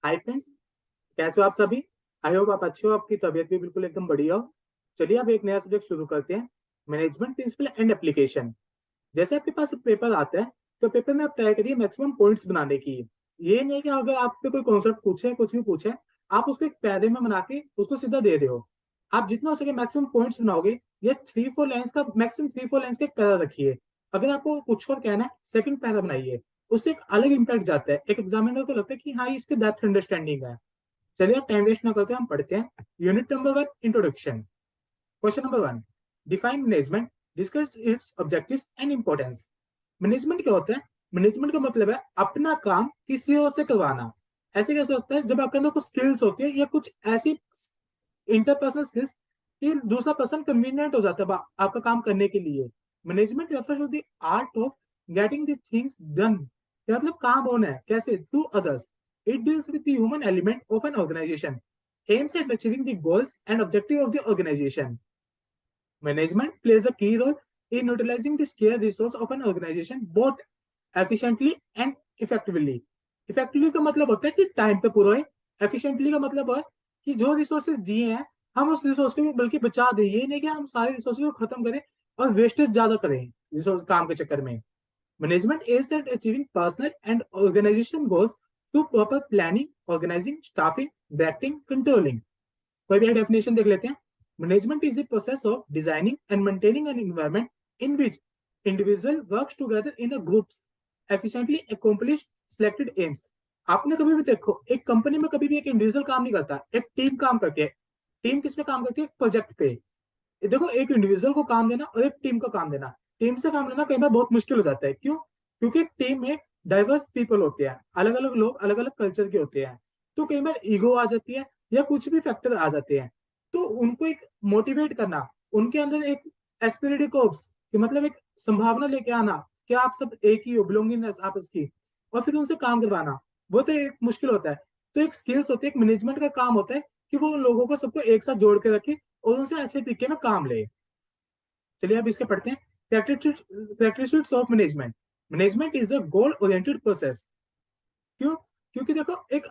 Hi friends, कैसे हो आप सभी। आई होप आप अच्छे हो, आपकी तबीयत भी बिल्कुल एकदम बढ़िया हो। चलिए अब एक नया सब्जेक्ट शुरू करते हैं, मैनेजमेंट प्रिंसिपल एंड एप्लीकेशन। जैसे आपके पास पेपर आता है तो पेपर में आप ट्राई करिए मैक्सिमम पॉइंट्स बनाने की। ये नहीं कि अगर आप पे कोई कॉन्सेप्ट पूछे, कुछ भी पूछे, आप उसको एक पैरे में बना के उसको सीधा दे रहे हो। आप जितना हो सके मैक्सिमम पॉइंट्स बनाओगे। ये 3-4 लाइन्स का, मैक्सिमम 3-4 लाइन्स का एक पैरा रखिए। अगर आपको कुछ और कहना है, सेकंड पैरा बनाइए। उससे एक अलग इंपैक्ट जाता है, एक एग्जामिनर को लगता है कि हाँ, इसके डेप्थ अंडरस्टैंडिंग है। चलिए अब टाइम वेस्ट ना करते हम पढ़ते हैं। Unit number 1, introduction. Question number 1, define management, discuss it's objectives and importance. Management क्या होता है? मैनेजमेंट का मतलब है अपना काम किसी और से करवाना। ऐसे कैसे होता है? जब आपके अंदर कुछ स्किल्स होती है या कुछ ऐसी इंटरपर्सनल स्किल्स कि दूसरा पर्सन कन्वीनियंट हो जाता है आपका काम करने के लिए। Management refers to the art of getting the things done. मतलब काम होना है कैसे? Through others. It deals with the human element of an organisation, aims at achieving the goals and objective of the organization. Management plays a key role in utilizing the scarce resource of an organization both efficiently and effectively. Effectively का मतलब होता है कि time पे पूरा है। efficiently का मतलब है कि जो रिसोर्सेज दिए हैं हम उस रिसोर्स को भी बल्कि बचा दें। ये नहीं कि हम सारे रिसोर्सेज को खत्म करें और वेस्टेज ज्यादा करें रिसोर्स काम के चक्कर में। Management aims at achieving personal and organization goals through proper planning, organizing, staffing, directing, controlling. कोई भी डेफिनेशन देख लेते हैं। Management is the process of designing and maintaining an environment in which individual works together in a groups efficiently accomplish selected aims. आपने कभी भी देखो, एक कंपनी में कभी भी एक इंडिविजुअल काम नहीं करता, एक टीम काम करती है। टीम किस पे काम करती है? प्रोजेक्ट पे। देखो, एक इंडिविजुअल को काम देना और एक टीम को काम देना, टीम से काम लेना कई बार बहुत मुश्किल हो जाता है। क्यों? क्योंकि एक टीम में डाइवर्स पीपल होते हैं, अलग अलग लोग अलग अलग कल्चर के होते हैं। तो कई बार ईगो आ जाती है या कुछ भी फैक्टर आ जाते हैं। तो उनको एक मोटिवेट करना, उनके अंदर एक एस्पिरिटी कोर्प्स कि मतलब एक संभावना लेके आना कि आप सब एक ही हो, बिलोंगिंगनेस आपस की, और फिर उनसे काम करवाना, वो तो एक मुश्किल होता है। तो एक स्किल्स होती है, एक मैनेजमेंट का काम होता है कि वो लोगों को सबको एक साथ जोड़ के रखे और उनसे अच्छे तरीके में काम ले। चलिए अब इसके पढ़ते हैं। Characteristics of management. Management is a goal oriented process. क्यों? क्योंकि देखो, एक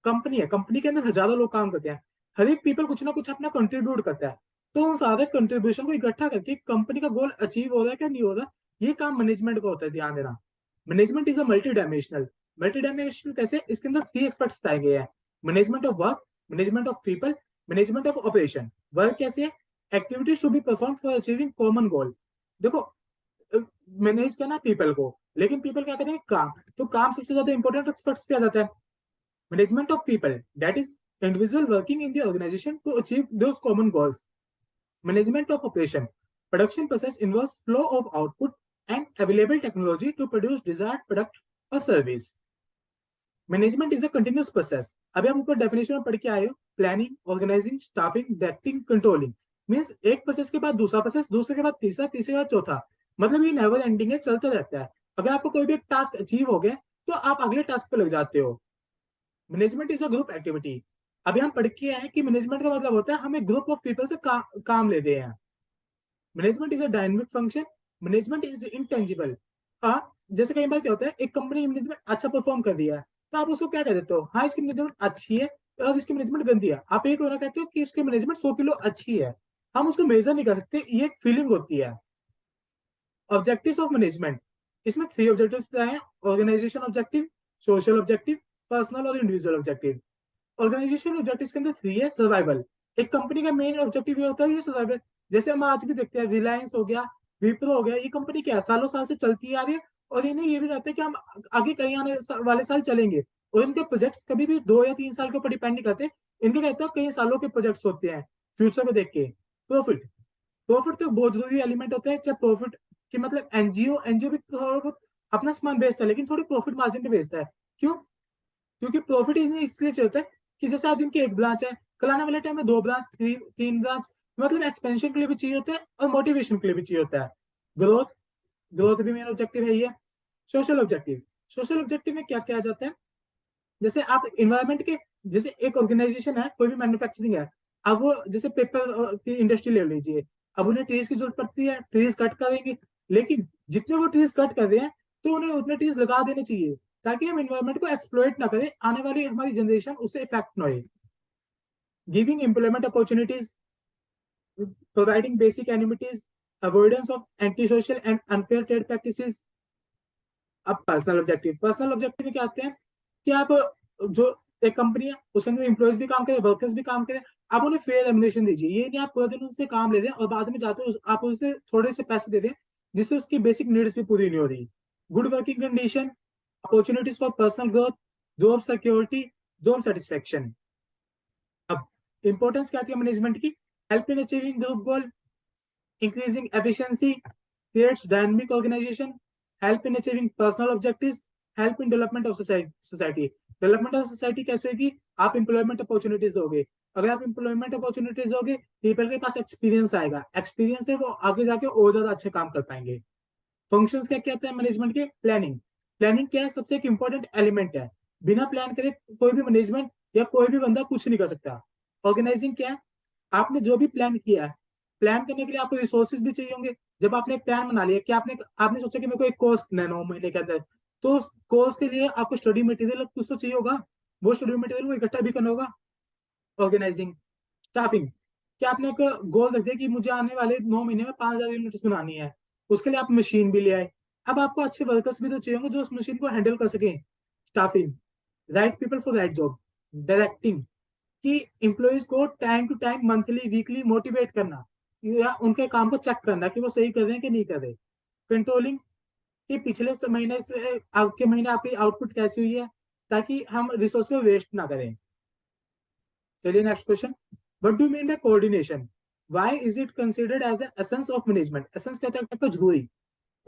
कंपनी है, कंपनी के अंदर हजारों लोग काम करते हैं। हर एक पीपल कुछ ना कुछ अपना कंट्रीब्यूट करता है। तो उन सारे कंट्रीब्यूशन को इकट्ठा करके कंपनी का गोल अचीव हो रहा है क्या नहीं हो रहा, ये काम मैनेजमेंट का होता है। ध्यान देना, management is a multi dimensional. Multi dimensional कैसे? इसके अंदर 3 एक्सपर्ट्स बताए गए हैं। Management of work, management of people, management of operation. Work कैसे है? Activities to be perform for achieving common goal. देखो, मैनेज करना पीपल को, लेकिन पीपल क्या करते हैं? काम। तो काम सबसे ज्यादा इंपॉर्टेंट एक्सपर्ट्स पे आ जाता है। Management of people, that is individual working in the organization to achieve those common goals. Management of operation, production process involves flow of output and available technology to produce desired product or service. Management is a continuous process. अभी हम ऊपर definition में पढ़ के आए हो, planning, organising, staffing, directing, controlling. Means एक process के बाद दूसरा प्रोसेस, दूसरे के बाद तीसरा, तीसरे के बाद चौथा। मतलब ये नेवर एंडिंग है, चलता रहता है। अगर आपको कोई भी एक टास्क अचीव हो गया तो आप अगले टास्क पे लग जाते हो। Management is a group activity. अभी हम पढ़ के आए कि मैनेजमेंट का मतलब होता है हम एक ग्रुप ऑफ पीपल से काम लेते हैं। Management is a dynamic function. Management is intangible. हाँ, जैसे कई बार क्या होता है, एक कंपनी मैनेजमेंट अच्छा परफॉर्म कर दिया है तो आप उसको क्या कह देते हो? हाँ, इसकी मैनेजमेंट अच्छी है और इसकी मैनेजमेंट गंदी है। आप एक होना कहते हो कि इसकी मैनेजमेंट 100 किलो अच्छी है। हम उसको मेजर नहीं कर सकते, ये एक फीलिंग होती है। ऑब्जेक्टिव्स ऑफ मैनेजमेंट, इसमें 3 ऑब्जेक्टिव्स हैं। Organisation objective, social objective, personal और इंडिविजुअल ऑब्जेक्टिव। ऑर्गेनाइजेशन ऑब्जेक्टिव्स के अंदर 3 है। सर्वाइवल, एक कंपनी का मेन ऑब्जेक्टिव ये होता है, ये सर्वाइवल। जैसे हम आज भी देखते हैं, रिलायंस हो गया, विप्रो हो गया, ये कंपनी क्या सालों साल से चलती आ रही है और इन्हें ये भी रहता है कि हम आगे कहीं आने वाले साल चलेंगे। और इनके प्रोजेक्ट्स कभी भी 2 या 3 साल के ऊपर डिपेंड नहीं करते। इनके कहते हैं कई सालों के प्रोजेक्ट्स होते हैं फ्यूचर को देख के। प्रॉफिट, प्रॉफिट तो बहुत जरूरी एलिमेंट होता है। चाहे प्रॉफिट की मतलब एनजीओ, एनजीओ भी थोड़ा बहुत अपना सामान बेचता है, लेकिन थोड़ी प्रॉफिट मार्जिन पे बेचता है। क्यों? क्योंकि प्रॉफिट इसलिए चलता है कि जैसे आज इनकी एक ब्रांच है, कल आने वाले टाइम में 2 ब्रांच, 3 ब्रांच। मतलब एक्सपेंशन के लिए भी चाहिए होता है और मोटिवेशन के लिए भी चाहिए होता है। ग्रोथ, ग्रोथ भी मेन ऑब्जेक्टिव है ये। सोशल ऑब्जेक्टिव, सोशल ऑब्जेक्टिव में क्या क्या आ जाता है? जैसे आप इन्वायरमेंट के, जैसे एक ऑर्गेनाइजेशन है, कोई भी मैन्युफैक्चरिंग है, अब वो जैसे पेपर की इंडस्ट्री ले लीजिए। अब उन्हें ट्रीज की जरूरत पड़ती है, ट्रीज कट करेंगे, लेकिन जितने वो ट्रीज कट कर रहे हैं तो उन्हें उतने ट्रीज लगा देने चाहिए ताकि हम इन्वायरमेंट को एक्सप्लॉइट ना करें, आने वाली हमारी जनरेशन उससे इफेक्ट ना हो। Giving employment opportunities, providing basic amenities, avoidance of anti social and unfair trade practices. अब पर्सनल ऑब्जेक्टिव में क्या आते हैं कि आप जो एक कंपनी है उसके अंदर एम्प्लॉयज भी काम करें, वर्कर्स भी काम करें, आप उन्हें फेयर रेम्युनरेशन दीजिए। ये नहीं आप पूरे दिन उनसे काम ले दें और बाद में जाते हो आप उसे थोड़े से पैसे दे दें जिससे उसकी बेसिक नीड्स भी पूरी नहीं हो रही। Good working condition, opportunities for personal growth, job security, job satisfaction. अब इंपॉर्टेंस क्या आती है मैनेजमेंट की? Help in achieving group goal, increasing efficiency, creates dynamic organization, help in achieving personal objectives, help in development of society. Development of society कैसे होगी? आप employment opportunities दोगे। अगर आप एम्प्लॉयमेंट अपॉर्चुनिटीज दोगे, पीपल के पास एक्सपीरियंस आएगा, एक्सपीरियंस है वो आगे जाके और ज्यादा अच्छे काम कर पाएंगे। फंक्शंस क्या क्या होते हैं मैनेजमेंट के? प्लानिंग। प्लानिंग क्या है? सबसे एक इंपॉर्टेंट एलिमेंट है। बिना प्लान करे कोई भी मैनेजमेंट या कोई भी बंदा कुछ नहीं कर सकता। ऑर्गेनाइजिंग क्या है? आपने जो भी प्लान किया है, प्लान करने के लिए आपको रिसोर्सेज भी चाहिए होंगे। जब आपने एक प्लान बना लिया कि आपने आपने सोचा कि मेरे को एक कोर्स करना है 9 महीने के अंदर, तो उस कोर्स के लिए आपको स्टडी मटेरियल कुछ तो चाहिए होगा, वो स्टडी मटेरियल को इकट्ठा भी करना होगा। ऑर्गेनाइजिंग। स्टाफिंग, क्या आपने एक गोल रख दिया कि मुझे आने वाले 9 महीने में 5,000 यूनिट्स बनानी है, उसके लिए आप मशीन भी ले आए। अब आपको अच्छे वर्कर्स भी तो चाहिए होंगे जो उस मशीन को हैंडल कर सकें। Staffing. Right people for right job. Directing, कि एम्प्लॉयज को time to time, monthly, weekly motivate करना या उनके काम को चेक करना कि वो सही कर रहे हैं कि नहीं कर रहे। कंट्रोलिंग, कि पिछले महीने से आपके महीने आपकी आउटपुट कैसी हुई है, ताकि हम रिसोर्स को वेस्ट ना करें। चलिए next question. What do mean by coordination? Why is it considered as an essence of management? Essence कहता है आपका जरूरी।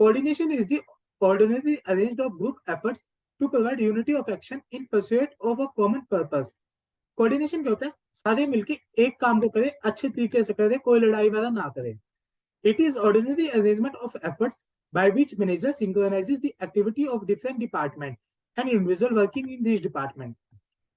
Coordination is the ordinary arranged of group efforts to provide unity of action in pursuit of a common purpose. Coordination क्या होता है? सारे मिलके एक काम को करें, अच्छे तरीके से करें, कोई लड़ाई वाला ना करे। It is ordinary arrangement of efforts by which manager synchronizes the activity of different department and individual working in this department.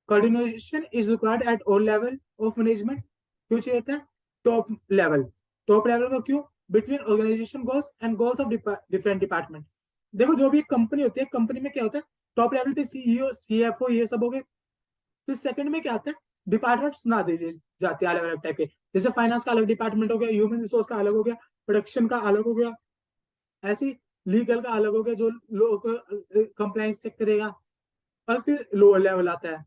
Coordination is required at all level of management. क्यों चाहिए था? Top level. टॉप लेवल का क्यों? Between organisation goals and goals of different department. देखो जो भी एक company होती है, कंपनी में क्या होता है? टॉप लेवल पे सीईओ, सीएफओ, ये सब हो गए। फिर सेकंड में क्या आता है? डिपार्टमेंट्स बना दिए जाते हैं अलग अलग टाइप के। जैसे फाइनेंस का अलग डिपार्टमेंट हो गया, ह्यूमन रिसोर्स का अलग हो गया, प्रोडक्शन का अलग हो गया, ऐसी लीगल का अलग हो गया जो लोग कंप्लाइंस चेक करेगा। और फिर लोअर लेवल आता है।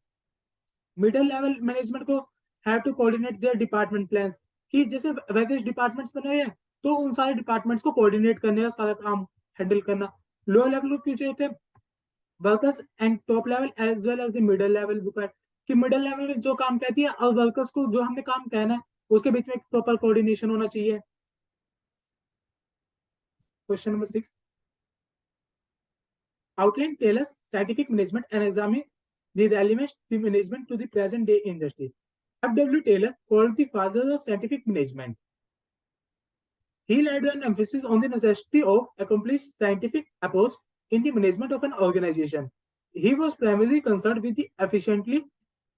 मिडिल लेवल मैनेजमेंट को have to coordinate their department plans, कि जैसे वेरियस डिपार्टमेंट्स बने हैं तो उन सारे डिपार्टमेंट्स को कोऑर्डिनेट करने का सारा काम हैंडल करना। लोअर लेवल को क्यों चाहिए थे? Workers and top level as well as the middle level required, कि मिडिल लेवल में जो काम कहती है और वर्कर्स को जो हमने काम कहना है उसके बीच में एक प्रॉपर कोऑर्डिनेशन होना चाहिए। Question number 6। Outline tell us scientific management and examine the elements the management to the present day industry. F W. Taylor called the father of scientific management. He laid an emphasis on the necessity of accomplished scientific approach in the management of an organization. He was primarily concerned with the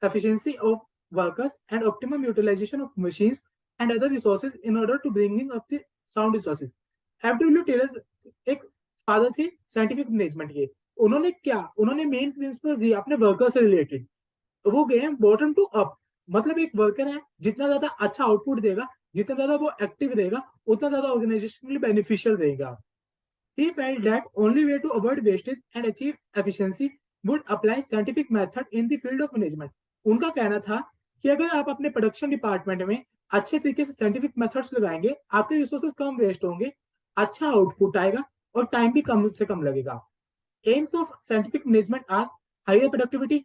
efficiency of workers and optimum utilization of machines and other resources in order to bringing up the sound resources. F.W. Taylor एक father थे scientific management के। उन्होंने क्या, उन्होंने main principal दिए अपने worker से related. वो गए हैं बॉटम टू अप। मतलब एक वर्कर है, जितना ज्यादा अच्छा आउटपुट देगा, जितना ज्यादा वो एक्टिव रहेगा, उतना ज्यादा ऑर्गेनाइजेशन के लिए बेनिफिशियल रहेगा। He felt that only way to avoid wastage and achieve efficiency would apply scientific method in the field of management. उनका कहना था कि अगर आप अपने प्रोडक्शन डिपार्टमेंट में अच्छे तरीके से साइंटिफिक मेथड्स लगाएंगे, आपके रिसोर्सेज कम वेस्ट होंगे, अच्छा आउटपुट आएगा और टाइम भी कम से कम लगेगा। Aims of scientific management are higher productivity,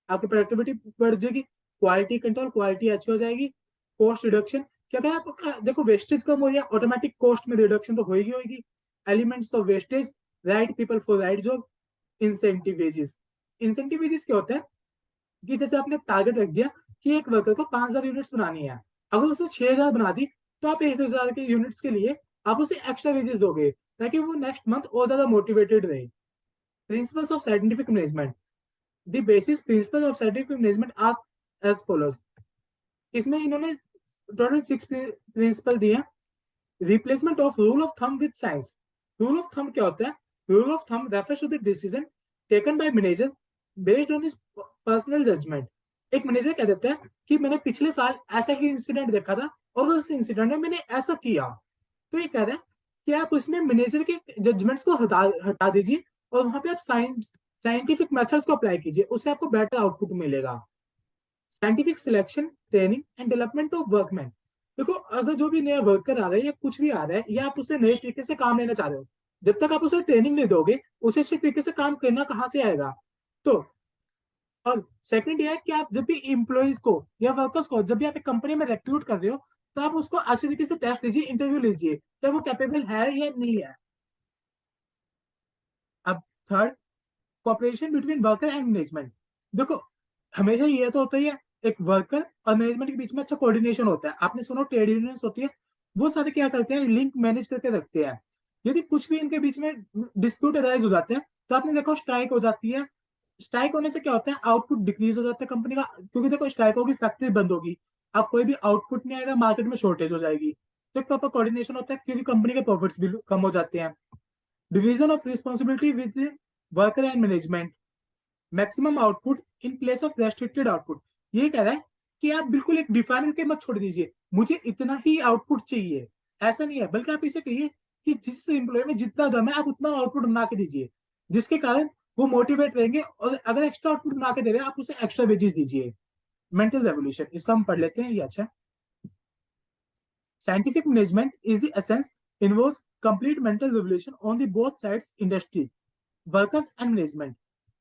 आपकी प्रोडक्टिविटी बढ़ जाएगी, क्वालिटी कंट्रोल, क्वालिटी अच्छी हो जाएगी, कॉस्ट रिडक्शन, क्या अगर आप देखो वेस्टेज कम हो गया, ऑटोमेटिक कॉस्ट में रिडक्शन तो होगी होगी। Elements of wastage, right people for right job, incentive wages. Incentive wages क्या होता है कि जैसे आपने टारगेट रख दिया कि एक वर्कर को 5,000 यूनिट्स बनानी है, अगर उसने 6,000 बना दी तो आप 1,000 के यूनिट्स के लिए आप उसे एक्स्ट्रा वेजेस दोगे ताकि वो नेक्स्ट मंथ और ज्यादा मोटिवेटेड रहे। Principles of scientific management, the basis principle of scientific management are as follows. इसमें इन्होंने टोटल 6 प्रिंसिपल दिए। Replacement of rule of thumb with science. Rule of thumb क्या होता है? Rule of thumb refers to the decision taken by manager based on his personal judgement. एक manager कह देता है कि मैंने पिछले साल ऐसा ही इंसिडेंट देखा था और उस इंसिडेंट में मैंने ऐसा किया। तो ये कह रहा है कि आप उसमें मैनेजर के जजमेंट्स को हटा दीजिए और वहां पे आप साइंटिफिक मेथड्स को अप्लाई कीजिए, उससे आपको बेटर आउटपुट मिलेगा। Scientific selection training and development of workman. देखो, अगर जो भी नया वर्कर आ रहा है या कुछ भी आ रहा है या आप उसे नए तरीके से काम लेना चाह रहे हो, जब तक आप उसे ट्रेनिंग नहीं दोगे उसे अच्छे तरीके से काम करना कहाँ से आएगा। तो और सेकंड ये है कि आप जब भी इम्प्लॉइज को या वर्कर्स को जब भी आप एक कंपनी में रिक्रूट कर रहे हो, तो आप उसको अच्छे तरीके से टेस्ट लीजिए, इंटरव्यू लीजिए, क्या वो कैपेबल है या नहीं है। अब third, cooperation between worker and management. देखो, हमेशा ये तो होता ही है, एक वर्कर और मैनेजमेंट के बीच में अच्छा कोऑर्डिनेशन होता है। आपने सुनो ट्रेड यूनियंस होती है, वो सारे क्या करते हैं, लिंक मैनेज करके रखते हैं। यदि कुछ भी इनके बीच में डिस्प्यूट अराइज हो जाते हैं, तो आपने देखो स्ट्राइक हो जाती है। स्ट्राइक होने से क्या होता है, आउटपुट डिक्रीज हो जाता है कंपनी का, क्योंकि देखो स्ट्राइक होगी, फैक्ट्री बंद होगी, अब कोई भी आउटपुट नहीं आएगा, मार्केट में शॉर्टेज हो जाएगी। तो एक प्रॉपर कोऑर्डिनेशन होता है, क्योंकि कंपनी के प्रॉफिट्स भी कम हो जाते हैं। Division of responsibility with worker and management, maximum output in place of restricted output. ये कह रहा है कि आप बिल्कुल एक डिफाइन करके मत छोड़ दीजिए, मुझे इतना ही आउटपुट चाहिए, ऐसा नहीं है, बल्कि आप इसे कहिए कि जिस एम्प्लॉय में जितना दम है आप उतना आउटपुट बना के दीजिए, जिसके कारण वो मोटिवेट रहेंगे, और अगर एक्स्ट्रा आउटपुट बना के दे रहे हैं आप उसे एक्स्ट्रा वेजेस दीजिए। मेंटल रेवोल्यूशन, इसको हम पढ़ लेते हैं, ये अच्छा। Scientific management is the essence, involves complete mental revolution on the both sides, industry, workers and management.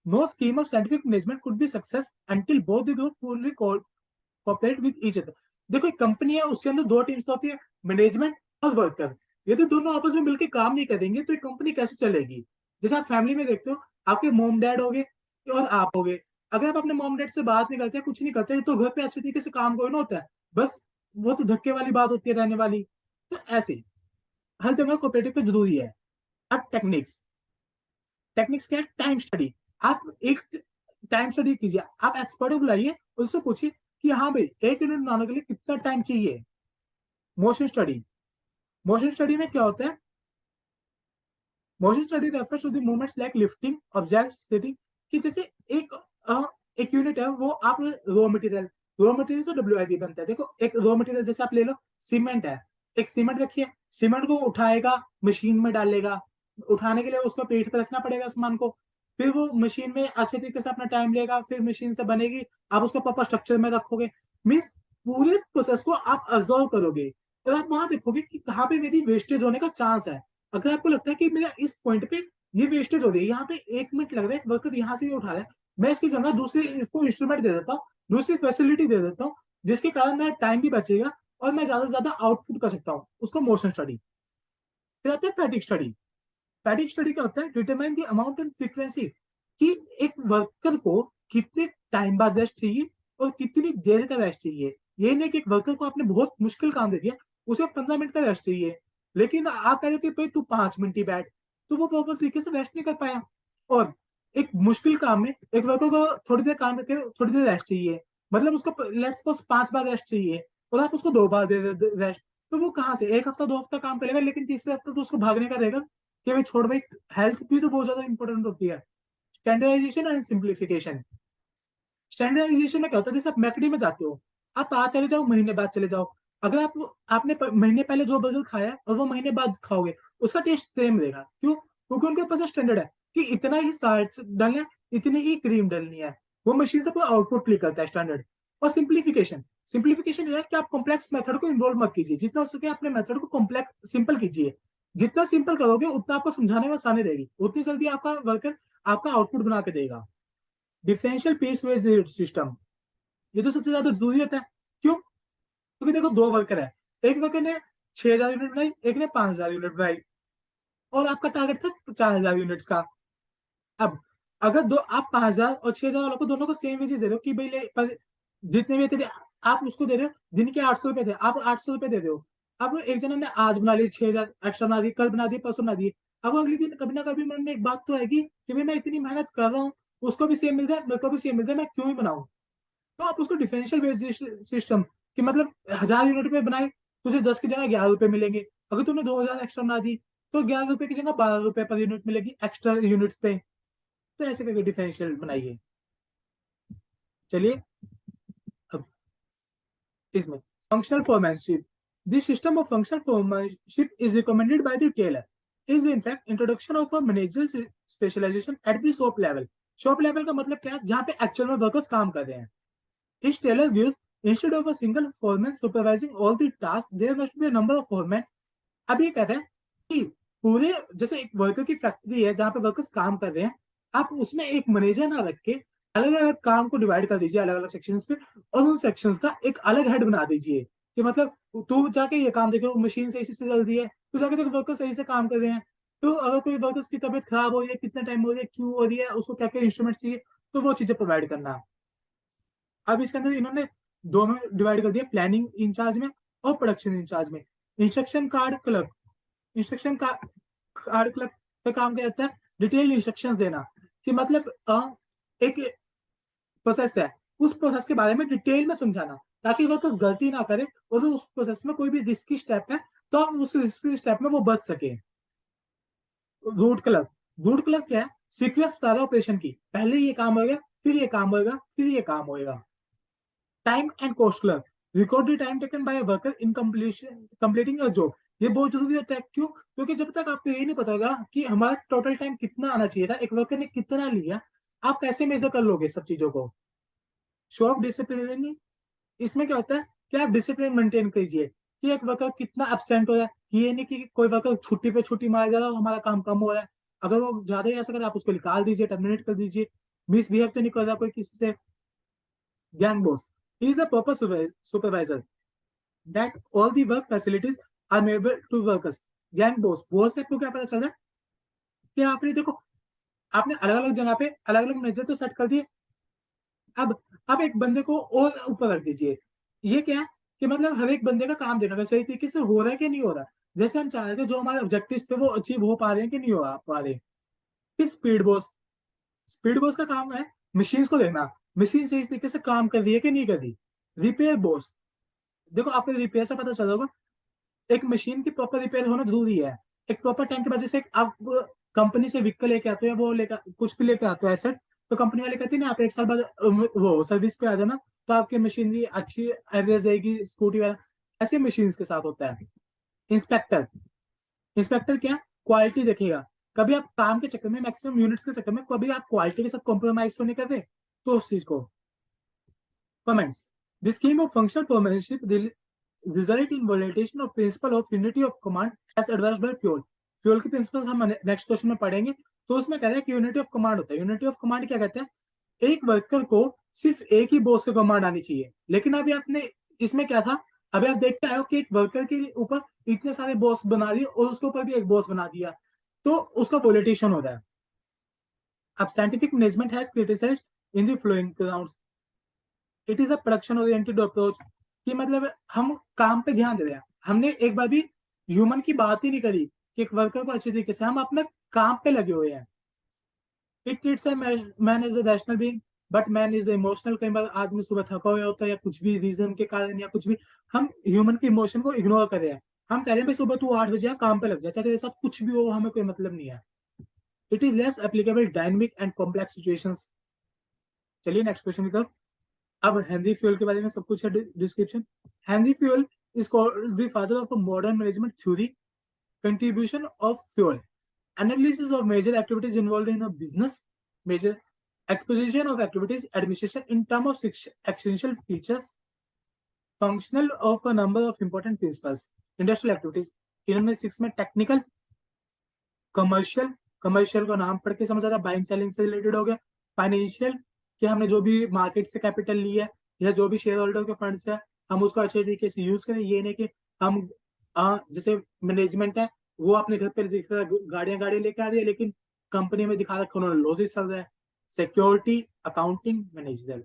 No scheme of scientific management could be success until both the group fully cooperate with each other. देखो, एक company है, उसके अंदर दो teams होती है, management और worker. ये तो दोनों आपस में मिलकर काम नहीं करेंगे तो एक कंपनी कैसे चलेगी। जैसे आप फैमिली में देखते हो, आपके मोम डैड हो गए और आप हो गए, अगर आप अपने मोम डैड से बात नहीं करते, कुछ नहीं करते, तो घर पे अच्छे तरीके से काम कोई ना होता है, बस वो तो धक्के वाली बात होती है रहने वाली। तो ऐसे हर जगह कोऑपरेटिव का जरूरी है। अब टेक्निक्स, टेक्निक्स क्या है, टाइम स्टडी। आप एक टाइम स्टडी कीजिए, आप एक्सपर्ट को बुलाइए, उससे पूछिए कि हाँ भाई, 1 यूनिट बनाने के लिए कितना टाइम चाहिए। मोशन स्टडी, मोशन स्टडी में क्या होता है, motion study refers to the movements like lifting objects, sitting. कि जैसे एक एक यूनिट है, वो आप रॉ मटेरियल से डब्ल्यूआईपी बनता है। देखो, एक रॉ मटेरियल जैसे आप ले लो, सीमेंट है, एक सीमेंट रखिए, सीमेंट को उठाएगा, मशीन में डालेगा, उठाने के लिए उसको पेट पे रखना पड़ेगा सामान को, फिर वो मशीन में अच्छे तरीके से अपना टाइम लेगा, फिर मशीन से बनेगी, आप उसको प्रॉपर स्ट्रक्चर में रखोगे, मीन्स पूरे प्रोसेस को आप ऑब्जर्व करोगे, और आप वहां देखोगे कि कहाँ पे मेरी वेस्टेज होने का चांस है। अगर आपको लगता है कि मेरा इस पॉइंट पे ये वेस्टेज हो रही है, यहाँ पे 1 मिनट लग रहा है, वर्कर यहाँ से उठा रहा है, मैं इसकी जगह दूसरे इसको इंस्ट्रूमेंट दे देता हूँ, दूसरी फैसिलिटी दे देता हूँ, जिसके कारण मेरा टाइम भी बचेगा और मैं ज्यादा से ज्यादा आउटपुट कर सकता हूँ, उसको मोशन स्टडी। फिर आता है फैटिक स्टडी। फैटिक स्टडी क्या होता है, determine the amount and frequency, कि एक वर्कर को कितने टाइम बाद रेस्ट चाहिए और कितनी देर का रेस्ट चाहिए। ये नहीं कि एक वर्कर को आपने बहुत मुश्किल काम दे दिया, उसे 15 मिनट का रेस्ट चाहिए, लेकिन आप कह रहे हो कि भाई तू 5 मिनट ही बैठ, तो वो प्रॉपर तरीके से रेस्ट नहीं कर पाया। और एक मुश्किल काम में एक वर्कर को थोड़ी देर काम करके थोड़ी देर रेस्ट चाहिए, मतलब उसको लेट्स सपोज 5 बार रेस्ट चाहिए, और आप उसको 2 बार दे रेस्ट, तो वो कहाँ से 1 हफ्ता 2 हफ्ता काम करेगा, लेकिन तीसरे हफ्ते तो उसको भागने का रहेगा कि भाई छोड़ भाई, हेल्थ भी तो बहुत ज्यादा इंपॉर्टेंट होती है। Standardisation and simplification. स्टैंडर्डाइजेशन में क्या होता है, जैसे आप मैकडी में जाते हो, आप आज चले जाओ, महीने बाद चले जाओ, अगर आप आपने महीने पहले जो बर्गर खाया है और वो महीने बाद खाओगे, उसका टेस्ट सेम रहेगा। क्यों? क्योंकि उनके पास स्टैंडर्ड है कि इतना ही साल्ट डालना है, इतनी ही क्रीम डालनी है, वो मशीन से पूरा आउटपुट क्लिक करता है, स्टैंडर्ड। और सिंप्लीफिकेशन, सिंप्लीफिकेशन ये है कि आप कॉम्प्लेक्स मेथड को इन्वॉल्व मत कीजिए, जितना हो सके अपने मेथड को कॉम्प्लेक्स सिंपल कीजिए। जितना सिंपल करोगे उतना आपको समझाने में आसानी रहेगी, उतनी जल्दी आपका वर्कर आपका आउटपुट बना के देगा। डिफरेंशियल पीस वेज सिस्टम, ये तो सबसे ज्यादा जरूरी होता है। क्यों? क्योंकि देखो, दो वर्कर है, एक वर्कर ने 6,000 यूनिट बनाई, एक ने 5,000 यूनिट बनाई, और आपका टारगेट था 4,000 यूनिट्स का। अब अगर दो आप 5,000 और 6,000 वालों को दोनों को सेम वेजेस दे रहे हो कि भाई जितने भी थे आप उसको दे रहे हो, दिन के 800 रुपए थे, आप 800 रुपए दे रहे हो। अब एक जना ने आज बना ली 6,000 एक्स्ट्रा बना दी, कल बना दी, परसों बना दी, अब अगले दिन कभी ना कभी मन में एक बात तो आएगी कि भाई मैं इतनी मेहनत कर रहा हूँ, उसको भी सेम मिल रहा है, मेरे को भी सेम मिल रहा है, मैं क्यों ही बनाऊं। तो आप उसको डिफरेंशियल वेज सिस्टम, कि मतलब 1,000 यूनिट पे बनाए, तुझे 10 की जगह 11 रुपए मिलेंगे, अगर तूने 2,000 एक्स्ट्रा बना दी, तो 11 रुपए की जगह 12 रुपए पर यूनिट मिलेगी एक्स्ट्रा यूनिट्स पे। तो ऐसे करके डिफरेंशियल बनाइए। चलिए अब इसमें functional foremanship, this system of functional foremanship is recommended by the Taylor, is in fact introduction of a managerial specialisation at the shop level. Shop level का मतलब क्या है, जहाँ पे एक्चुअल में वर्कर्स काम कर रहे हैं। इस Taylor views, instead of a single foreman supervising all the tasks, there must be a number of foremen। अब ये कहते हैं कि पूरे, जैसे एक वर्कर की फैक्ट्री है जहाँ पे वर्कर्स काम कर रहे हैं, आप उसमें एक मैनेजर ना रख के अलग अलग काम को डिवाइड कर दीजिए अलग अलग सेक्शंस पे, और उन सेक्शंस का एक अलग हेड बना दीजिए कि मतलब तू जाके ये काम देखो, मशीन सही से चल रही है, तू जाके देखो वर्कर सही से काम कर रहे हैं। तो अगर कोई वर्कर्स की तबीयत खराब हो रही है, कितना टाइम हो रही है, क्यों हो रही है, उसको क्या क्या इंस्ट्रूमेंट चाहिए, तो वो चीजें प्रोवाइड करना। अब इसके अंदर इन्होंने दो में डिवाइड कर दिया, प्लानिंग इंचार्ज में और प्रोडक्शन इंचार्ज में। Instruction card clerk, instruction card clerk का काम क्या रहता है, डिटेल इंस्ट्रक्शंस देना, कि मतलब एक प्रोसेस है, उस प्रोसेस के बारे में डिटेल में समझाना, ताकि वो तो गलती ना करे, और उस प्रोसेस में कोई भी रिस्की स्टेप है तो हम उस रिस्की स्टेप में वो बच सके। रूट क्लर्क, रूट क्लर्क क्या है, सीक्वेंस बता रहा ऑपरेशन की, पहले ये काम होगा, फिर ये काम होगा, फिर ये काम होगा। Time and cost clerk, record the time taken by a worker in completing a job. ये बहुत जरूरी होता है, क्यों, क्योंकि जब तक आपको ये नहीं पता होगा कि हमारा टोटल टाइम कितना आना चाहिए था, एक वर्कर ने कितना लिया, आप कैसे मेजर कर लोगे सब चीजों को। शो ऑफ डिसिप्लिन, इसमें क्या होता है कि आप डिसिप्लिन मेंटेन कीजिए, कि एक वर्कर कितना एब्सेंट हो रहा है, ये नहीं कि कोई वर्कर छुट्टी पे छुट्टी मारा जा रहा है, हमारा काम कम हो रहा है। अगर वो ज्यादा ही ऐसा करे, आप उसको निकाल दीजिए, टर्मिनेट कर दीजिए, मिसबिहेव तो नहीं कर रहा कोई किसी से। Gang boss, he is a proper supervisor that all the work facilities are made to workers। Gang boss, boss से आपको क्या पता चल रहा है कि आपने देखो, आपने अलग अलग जगह पे अलग अलग मैनेजर तो सेट कर दिए, अब एक बंदे को और ऊपर रख दीजिए। ये क्या है कि मतलब हर एक बंदे का काम देखा सही तरीके से हो रहा है कि नहीं हो रहा, जैसे हम चाह रहे थे जो हमारे ऑब्जेक्टिव थे वो अचीव हो पा रहे हैं कि नहीं हो पा रहे। फिर स्पीड बॉस, स्पीड बॉस का काम है मशीन को देखना, मशीन सही तरीके से काम कर रही है कि नहीं कर रही। रिपेयर बॉस, देखो आपको रिपेयर से पता चला होगा, एक मशीन की प्रॉपर रिपेयर होना जरूरी है। एक प्रॉपर टाइम के बाद, जैसे आप कंपनी से व्हीकल लेके आते हो, वो लेकर कुछ भी लेकर आते हो एसेट, तो कंपनी वाले कहते हैं ना आप एक साल बाद वो सर्विस पे आ जाना, तो आपकी मशीनरी अच्छी एवरेज रहेगी, स्कूटी वाला। ऐसे मशीन के साथ होता है। इंस्पेक्टर, इंस्पेक्टर क्या, क्वालिटी देखेगा। कभी आप काम के चक्कर में, मैक्सिमम यूनिट्स के चक्कर में, कभी आप क्वालिटी के साथ कॉम्प्रोमाइज तो नहीं कर रहे, तो उस चीज को। Comments, the scheme of functional foremanship result in violation of principle of unity of command as advanced by fuel. Fuel के प्रिंसिपल्स हम नेक्स्ट क्वेश्चन में पढ़ेंगे। तो उसमें कह रहा है कि यूनिटी ऑफ कमांड होता है। यूनिटी ऑफ कमांड क्या कहते हैं, एक वर्कर को सिर्फ एक ही बॉस से कमांड आनी चाहिए, लेकिन अभी आपने इसमें क्या था, अभी आप देखते आए हो कि एक वर्कर के ऊपर इतने सारे बॉस बना दिए और उसके ऊपर भी एक बॉस बना दिया, तो उसका पॉलिटिशियन होता है। अब scientific management has criticised in the flowing grounds, it is a production oriented approach, कि मतलब हम काम पे ध्यान दे रहे हैं, हमने एक बार भी ह्यूमन की बात ही नहीं करी कि एक वर्कर को अच्छे तरीके से, हम अपने काम पे लगे हुए हैं। It treats a man as a rational being, but man is emotional. कई बार आदमी सुबह थका हुआ होता है या कुछ भी रीजन के कारण या कुछ भी, हम ह्यूमन के इमोशन को इग्नोर कर रहे हैं। हम कह रहे हैं भाई सुबह तू 8 बजे काम पे लग जा, चाहे तेरे साथ कुछ भी हो, हमें कोई मतलब नहीं है। It is less applicable dynamic and complex situations. चलिए नेक्स्ट क्वेश्चन की तरफ। अब हेनरी फ्यूल के बारे में सब कुछ है description. Henry fuel is called the father of a modern management theory, contribution of fuel, analysis of major activities involved in a business, major exposition of activities, administration in terms of essential features, functional of a number of important principles, industrial activities। इन्होंने 6 में technical, commercial, commercial का नाम पढ़ के समझ आता है, buying selling से रिलेटेड हो गया। फाइनेंशियल, कि हमने जो भी मार्केट से कैपिटल लिया है या जो भी शेयर होल्डर के फंड्स है, हम उसको अच्छे तरीके से यूज करें। ये नहीं कि हम जैसे मैनेजमेंट है, वो अपने घर पे दिख रहा है गाड़ियां गाड़ियां लेके आ रही है, लेकिन कंपनी में दिखा रखा उन्होंने लॉसेस चल रहा है। Security, accounting, manager,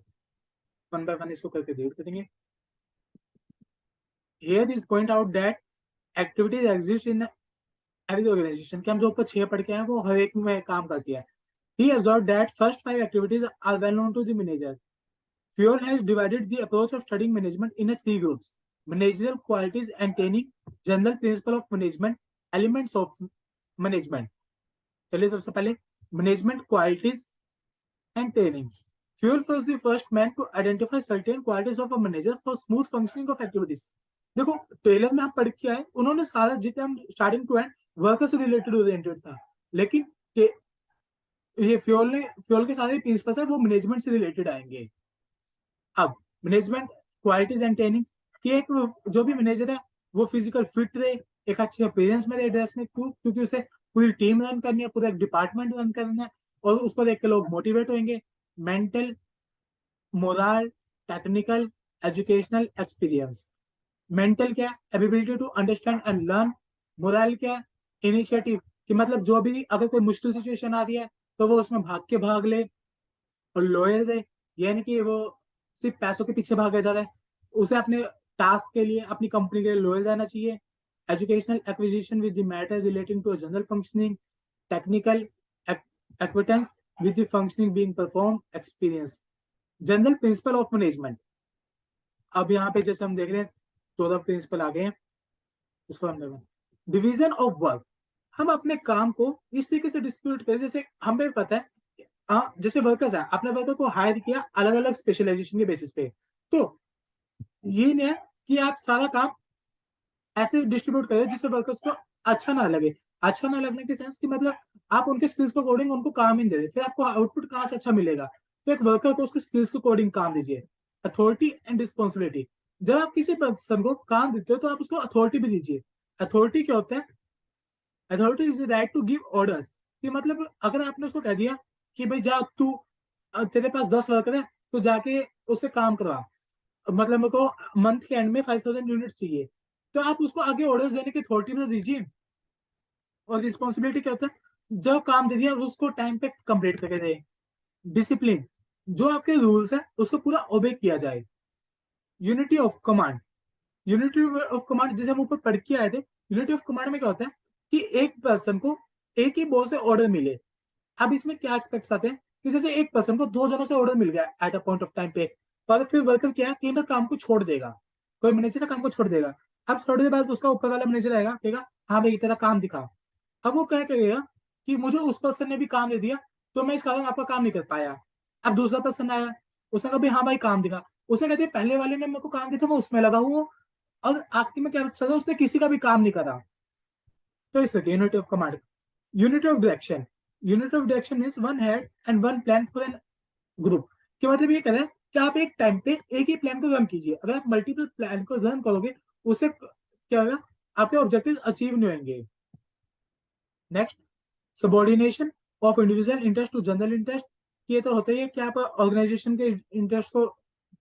one by one इसको करके देख करेंगे। Here is point out that activities exist in every organisation, कि हम जो ऊपर 6 पढ़ के हैं वो हर एक में काम करती है। He observed that first 5 activities are well known to the manager. Fuel has divided the approach of studying management in 3 groups: managerial qualities entailing general principle of management, elements of management। चलिए सबसे पहले management qualities and training. Fuel was the first man to identify certain qualities of a manager for smooth functioning of activities. देखो Taylor में हम पढ़ के आए, उन्होंने सारा जितने हम स्टार्टिंग टू एंड वर्कर से रिलेटेड ओरिएंटेड था, लेकिन ये फ्यूल के सारे प्रिंसिपल्स है वो मैनेजमेंट से रिलेटेड आएंगे। अब मैनेजमेंट क्वालिटीज एंड ट्रेनिंग कि एक जो भी मैनेजर है वो फिजिकल फिट रहे, एक अच्छे अपीयरेंस में रहे ड्रेस में, क्योंकि उसे पूरी टीम रन करनी है, पूरा एक डिपार्टमेंट रन करना है, और उसको देख के लोग मोटिवेट होंगे। Mental, moral, technical, educational experience. Mental क्या है? Ability to understand and learn. Moral क्या है? इनिशिएटिव, कि मतलब जो भी अगर कोई मुश्किल सिचुएशन आ रही है तो वो उसमें भाग ले। और लॉयल रहे, यानी कि वो सिर्फ पैसों के पीछे भागा जा रहा है, उसे अपने टास्क के लिए, अपनी कंपनी के लिए लॉयल रहना चाहिए। Educational acquisition with the matter relating to general functioning. Technical acquaintance with the functioning being perform. Experience. General principle of management. अब यहाँ पे जैसे हम देख रहे हैं 14 प्रिंसिपल आ गए हैं, उसको हम देखें। डिवीजन ऑफ वर्क, हम अपने काम को इस तरीके से डिस्ट्रीब्यूट करें, जैसे हमें पता है, हाँ, जैसे वर्कर्स है, अपने वर्कर को हायर किया अलग अलग स्पेशलाइजेशन के बेसिस पे, तो ये नहीं है कि आप सारा काम ऐसे डिस्ट्रीब्यूट करें जिससे वर्कर्स को अच्छा ना लगे। अच्छा ना लगने के सेंस कि मतलब आप उनके स्किल्स को अकॉर्डिंग उनको काम ही नहीं दे रहे, फिर आपको आउटपुट कहाँ से अच्छा मिलेगा? तो एक वर्कर को उसके स्किल्स के अकॉर्डिंग काम दीजिए। अथॉरिटी एंड रिस्पॉन्सिबिलिटी, जब आप किसी पर्सन को काम देते हो तो आप उसको अथॉरिटी भी दीजिए। अथॉरिटी क्या होता है? Authority is the right to give orders, कि मतलब अगर आपने उसको कह दिया कि भाई जा तू, तेरे पास 10 वर्कर है, तो जाके उससे काम करवा, मतलब मेरे को मंथ के एंड में 5000 यूनिट चाहिए, तो आप उसको आगे ऑर्डर्स देने की अथॉरिटी में दीजिए। और रिस्पॉन्सिबिलिटी क्या होता है? जो काम दे दिया उसको टाइम पे कंप्लीट करके दे। डिसिप्लिन, जो आपके रूल्स है उसको पूरा ओबे किया जाए। Unity of command, unity of command जैसे हम ऊपर पढ़ के आए थे, यूनिटी ऑफ कमांड में क्या होता है कि एक पर्सन को एक ही बॉस से ऑर्डर मिले। अब इसमें क्या एक्सपेक्ट्स आते हैं कि जैसे एक पर्सन को दो जनों से ऑर्डर मिल गया at a point of time पे, और फिर वर्कर क्या है कि ना काम को छोड़ देगा, कोई मैनेजर काम को छोड़ देगा। अब थोड़ी देर बाद उसका ऊपर वाला मैनेजर आएगा, कहेगा हाँ भाई तेरा काम दिखा। अब वो क्या कहेगा कि मुझे उस पर्सन ने भी काम दे दिया, तो मैं इस कारण आपका काम नहीं कर पाया। अब दूसरा पर्सन आया, उसने कहा भाई हाँ भाई काम दिखा, उसने कहा दिया पहले वाले ने मेरे को काम दिया था, मैं उसमें लगा हूँ, और आखिर में क्या सजा, उसने किसी का भी काम नहीं करा। तो इस unity of command. Unity of direction, unity of direction means one head and one plan for an group. कि मतलब ये कह रहा है कि आप एक टाइम पे एक ही प्लान को रन कीजिए, अगर आप मल्टीपल प्लान को रन करोगे उससे क्या होगा? आपके ऑब्जेक्टिव अचीव नहीं होंगे। Next, subordination of individual interest to general interest. ये तो होता ही है कि आप ऑर्गेनाइजेशन के इंटरेस्ट को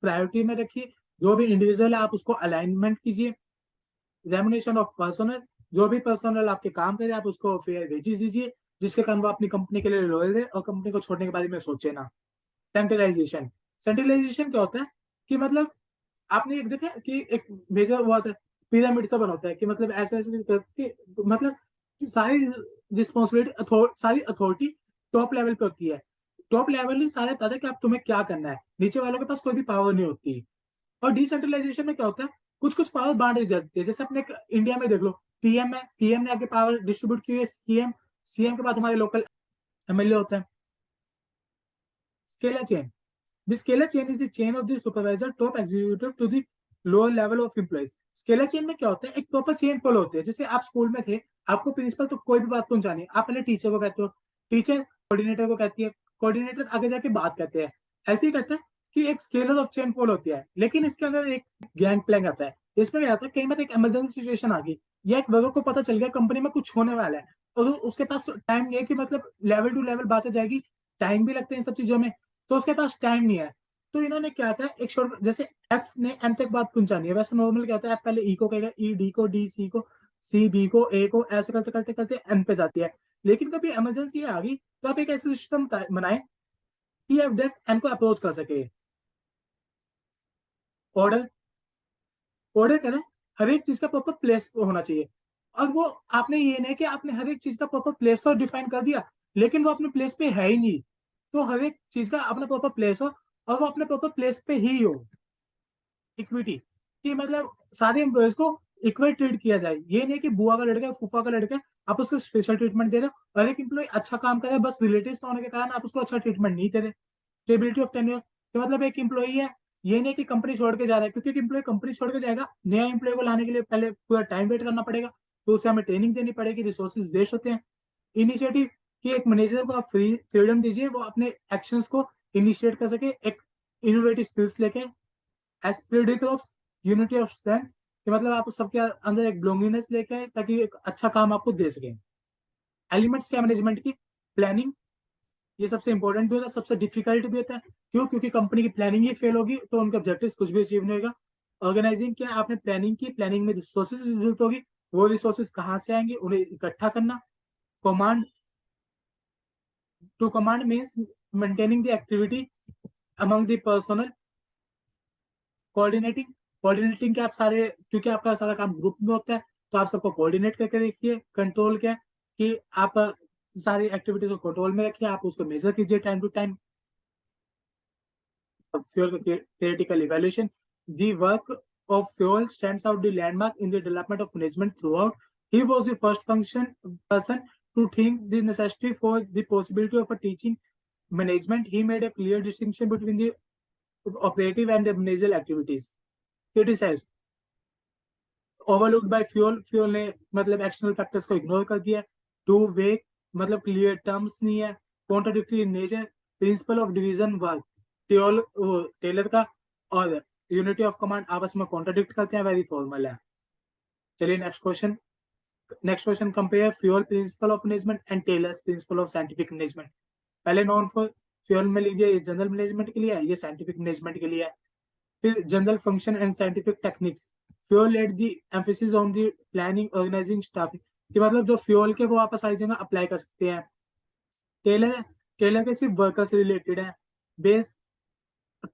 प्रायोरिटी में रखिए, जो भी इंडिविजुअल है आप उसको अलाइनमेंट कीजिए। रेमुनेशन ऑफ पर्सनल, जो भी पर्सनल आपके काम करे आप उसको फेयर वेजेस दीजिए, जिसके कारण वो अपनी कंपनी के लिए लॉयल रहे और कंपनी को छोड़ने के बारे में सोचे ना। सेंट्रलाइजेशन, सेंट्रलाइजेशन क्या होता है कि मतलब आपने एक देखा कि एक मेजर हुआ था, पिरामिड सा बना होता है, कि मतलब ऐसे ऐसे करके, मतलब सारी रिस्पॉन्सिबिलिटी, सारी अथॉरिटी टॉप लेवल पे होती है। टॉप लेवल ही सारे बताता है कि आप तुम्हें क्या करना है, नीचे वालों के पास कोई भी पावर नहीं होती। और डिसेंट्रलाइजेशन में क्या होता है? कुछ कुछ पावर बांट दी जाती है, जैसे अपने इंडिया में देख लो, पीएम है, पीएम ने आगे पावर डिस्ट्रीब्यूट की है, सीएम, सीएम के बाद हमारे लोकल एमएलए होता है। Scalar chain, the scalar chain is the chain of the supervisor top executive to the lower level of employees। Scalar chain में क्या होता है? एक प्रॉपर चेन फॉलो होती है। जैसे आप स्कूल में थे, आपको प्रिंसिपल तो कोई भी बात पहुंचानी है, आप पहले टीचर को कहते हो, टीचर कोऑर्डिनेटर को कहती है, कोऑर्डिनेटर आगे जाके बात कहते हैं। ऐसे ही कहते हैं कि एक स्केलर ऑफ चेन फॉलो होती है। लेकिन इसके अंदर एक गैंग प्लैंक आता है। इसमें क्या होता है, कई बार एक इमरजेंसी सिचुएशन आ गई, या एक वर्कर को पता चल गया कंपनी में कुछ होने वाला है, और उसके पास टाइम ये है कि मतलब लेवल टू लेवल बातें जाएगी, टाइम भी लगते हैं इन सब चीजों में, तो उसके पास टाइम नहीं है। तो इन्होंने क्या था, एक शॉर्ट, जैसे एफ ने एन तक बात पहुंचानी है, वैसे नॉर्मल क्या होता है, एफ पहले ई को कहेगा, ई डी को, डी सी को, सी बी को, ए को, ऐसे करते करते करते एन पे जाती है। लेकिन कभी इमरजेंसी आ गई तो आप एक ऐसा सिस्टम बनाए कि एफ डेट एन को अप्रोच कर सके। ऑर्डर, ऑर्डर करें, हर एक चीज का प्रॉपर प्लेस होना चाहिए। और वो आपने ये नहीं कि आपने हर एक चीज का प्रॉपर प्लेस और डिफाइन कर दिया, लेकिन वो अपने प्लेस पे है ही नहीं। तो हर एक चीज का अपना प्रॉपर प्लेस हो, और वो अपने प्रॉपर प्लेस पे ही हो। इक्विटी, कि मतलब सारे एम्प्लॉयज को इक्वल ट्रीट किया जाए, ये नहीं कि बुआ का लड़का है, फूफा का लड़का है, आप उसको स्पेशल ट्रीटमेंट दे रहे हो, और एक एम्प्लॉय अच्छा काम करे, बस रिलेटिव होने के कारण आप उसको अच्छा ट्रीटमेंट नहीं दे रहे। स्टेबिलिटी ऑफ टेन्योर, मतलब एक एम्प्लॉई है, ये नहीं कि कंपनी छोड़ के जा रहा है, क्योंकि एक एम्प्लॉय कंपनी छोड़ के जाएगा, नया एम्प्लॉय को लाने के लिए पहले पूरा टाइम वेट करना पड़ेगा, तो उसे हमें ट्रेनिंग देनी पड़ेगी, रिसोर्सेज वेस्ट होते हैं। इनिशिएटिव कि एक मैनेजर को आप फ्रीडम दीजिए, वो अपने एक्शंस को इनिशिएट कर सके, एक इनोवेटिव स्किल्स लेके। Spirit of unity of strength, कि मतलब आप सबके अंदर एक बिलोंगिंगनेस लेके आए ताकि एक अच्छा काम आपको दे सके। एलिमेंट्स क्या मैनेजमेंट की, प्लानिंग, ये सबसे इंपॉर्टेंट भी होता है, सबसे डिफिकल्ट भी होता है। क्यों? क्योंकि कंपनी की प्लानिंग ही फेल होगी तो उनके ऑब्जेक्टिव्स कुछ भी अचीव नहीं होगा। ऑर्गेनाइजिंग क्या, आपने प्लानिंग की, प्लानिंग में रिसोर्सेज की जरूरत होगी, वो रिसोर्सेज कहाँ से आएंगे, उन्हें इकट्ठा करना। Command, to command means maintaining the activity among the personnel. Coordinating, coordinating क्या, आप सारे, क्योंकि आपका सारा काम ग्रुप में होता है तो आप सबको कोऑर्डिनेट करके देखिए। कंट्रोल क्या है कि आप सारी एक्टिविटीज को कंट्रोल में रखिए, आप उसको मेजर कीजिए time to time. Fuel theoretical evaluation. The work of Fuel stands out the landmark in the development of management throughout. He was the first person to think the necessity for the possibility of a teaching management. He made a clear distinction between the operative and the managerial activities. Criticized, overlooked by Fuel ने मतलब एक्शनल factors को ignore कर दिया। Two way, मतलब clear terms नहीं है, contradictory in nature, principle of division work, Taylor का और यूनिटी ऑफ कमांड आपस में कॉन्ट्राडिक्ट करते हैं, वेरी फॉर्मल है। चलिए next question. Compare Fayol principle of management and Taylor's principle of scientific management. पहले नॉन फॉर फ्यूल में लीजिए, ये जनरल मैनेजमेंट के लिए है, ये साइंटिफिक मैनेजमेंट के लिए है। फिर general function and scientific techniques, Fayol let the emphasis on the planning organising staffing, कि मतलब जो फ्यूल के वो आप सारी जगह अप्लाई कर सकते हैं। टेलर, टेलर के सिर्फ वर्कर से रिलेटेड है। बेस,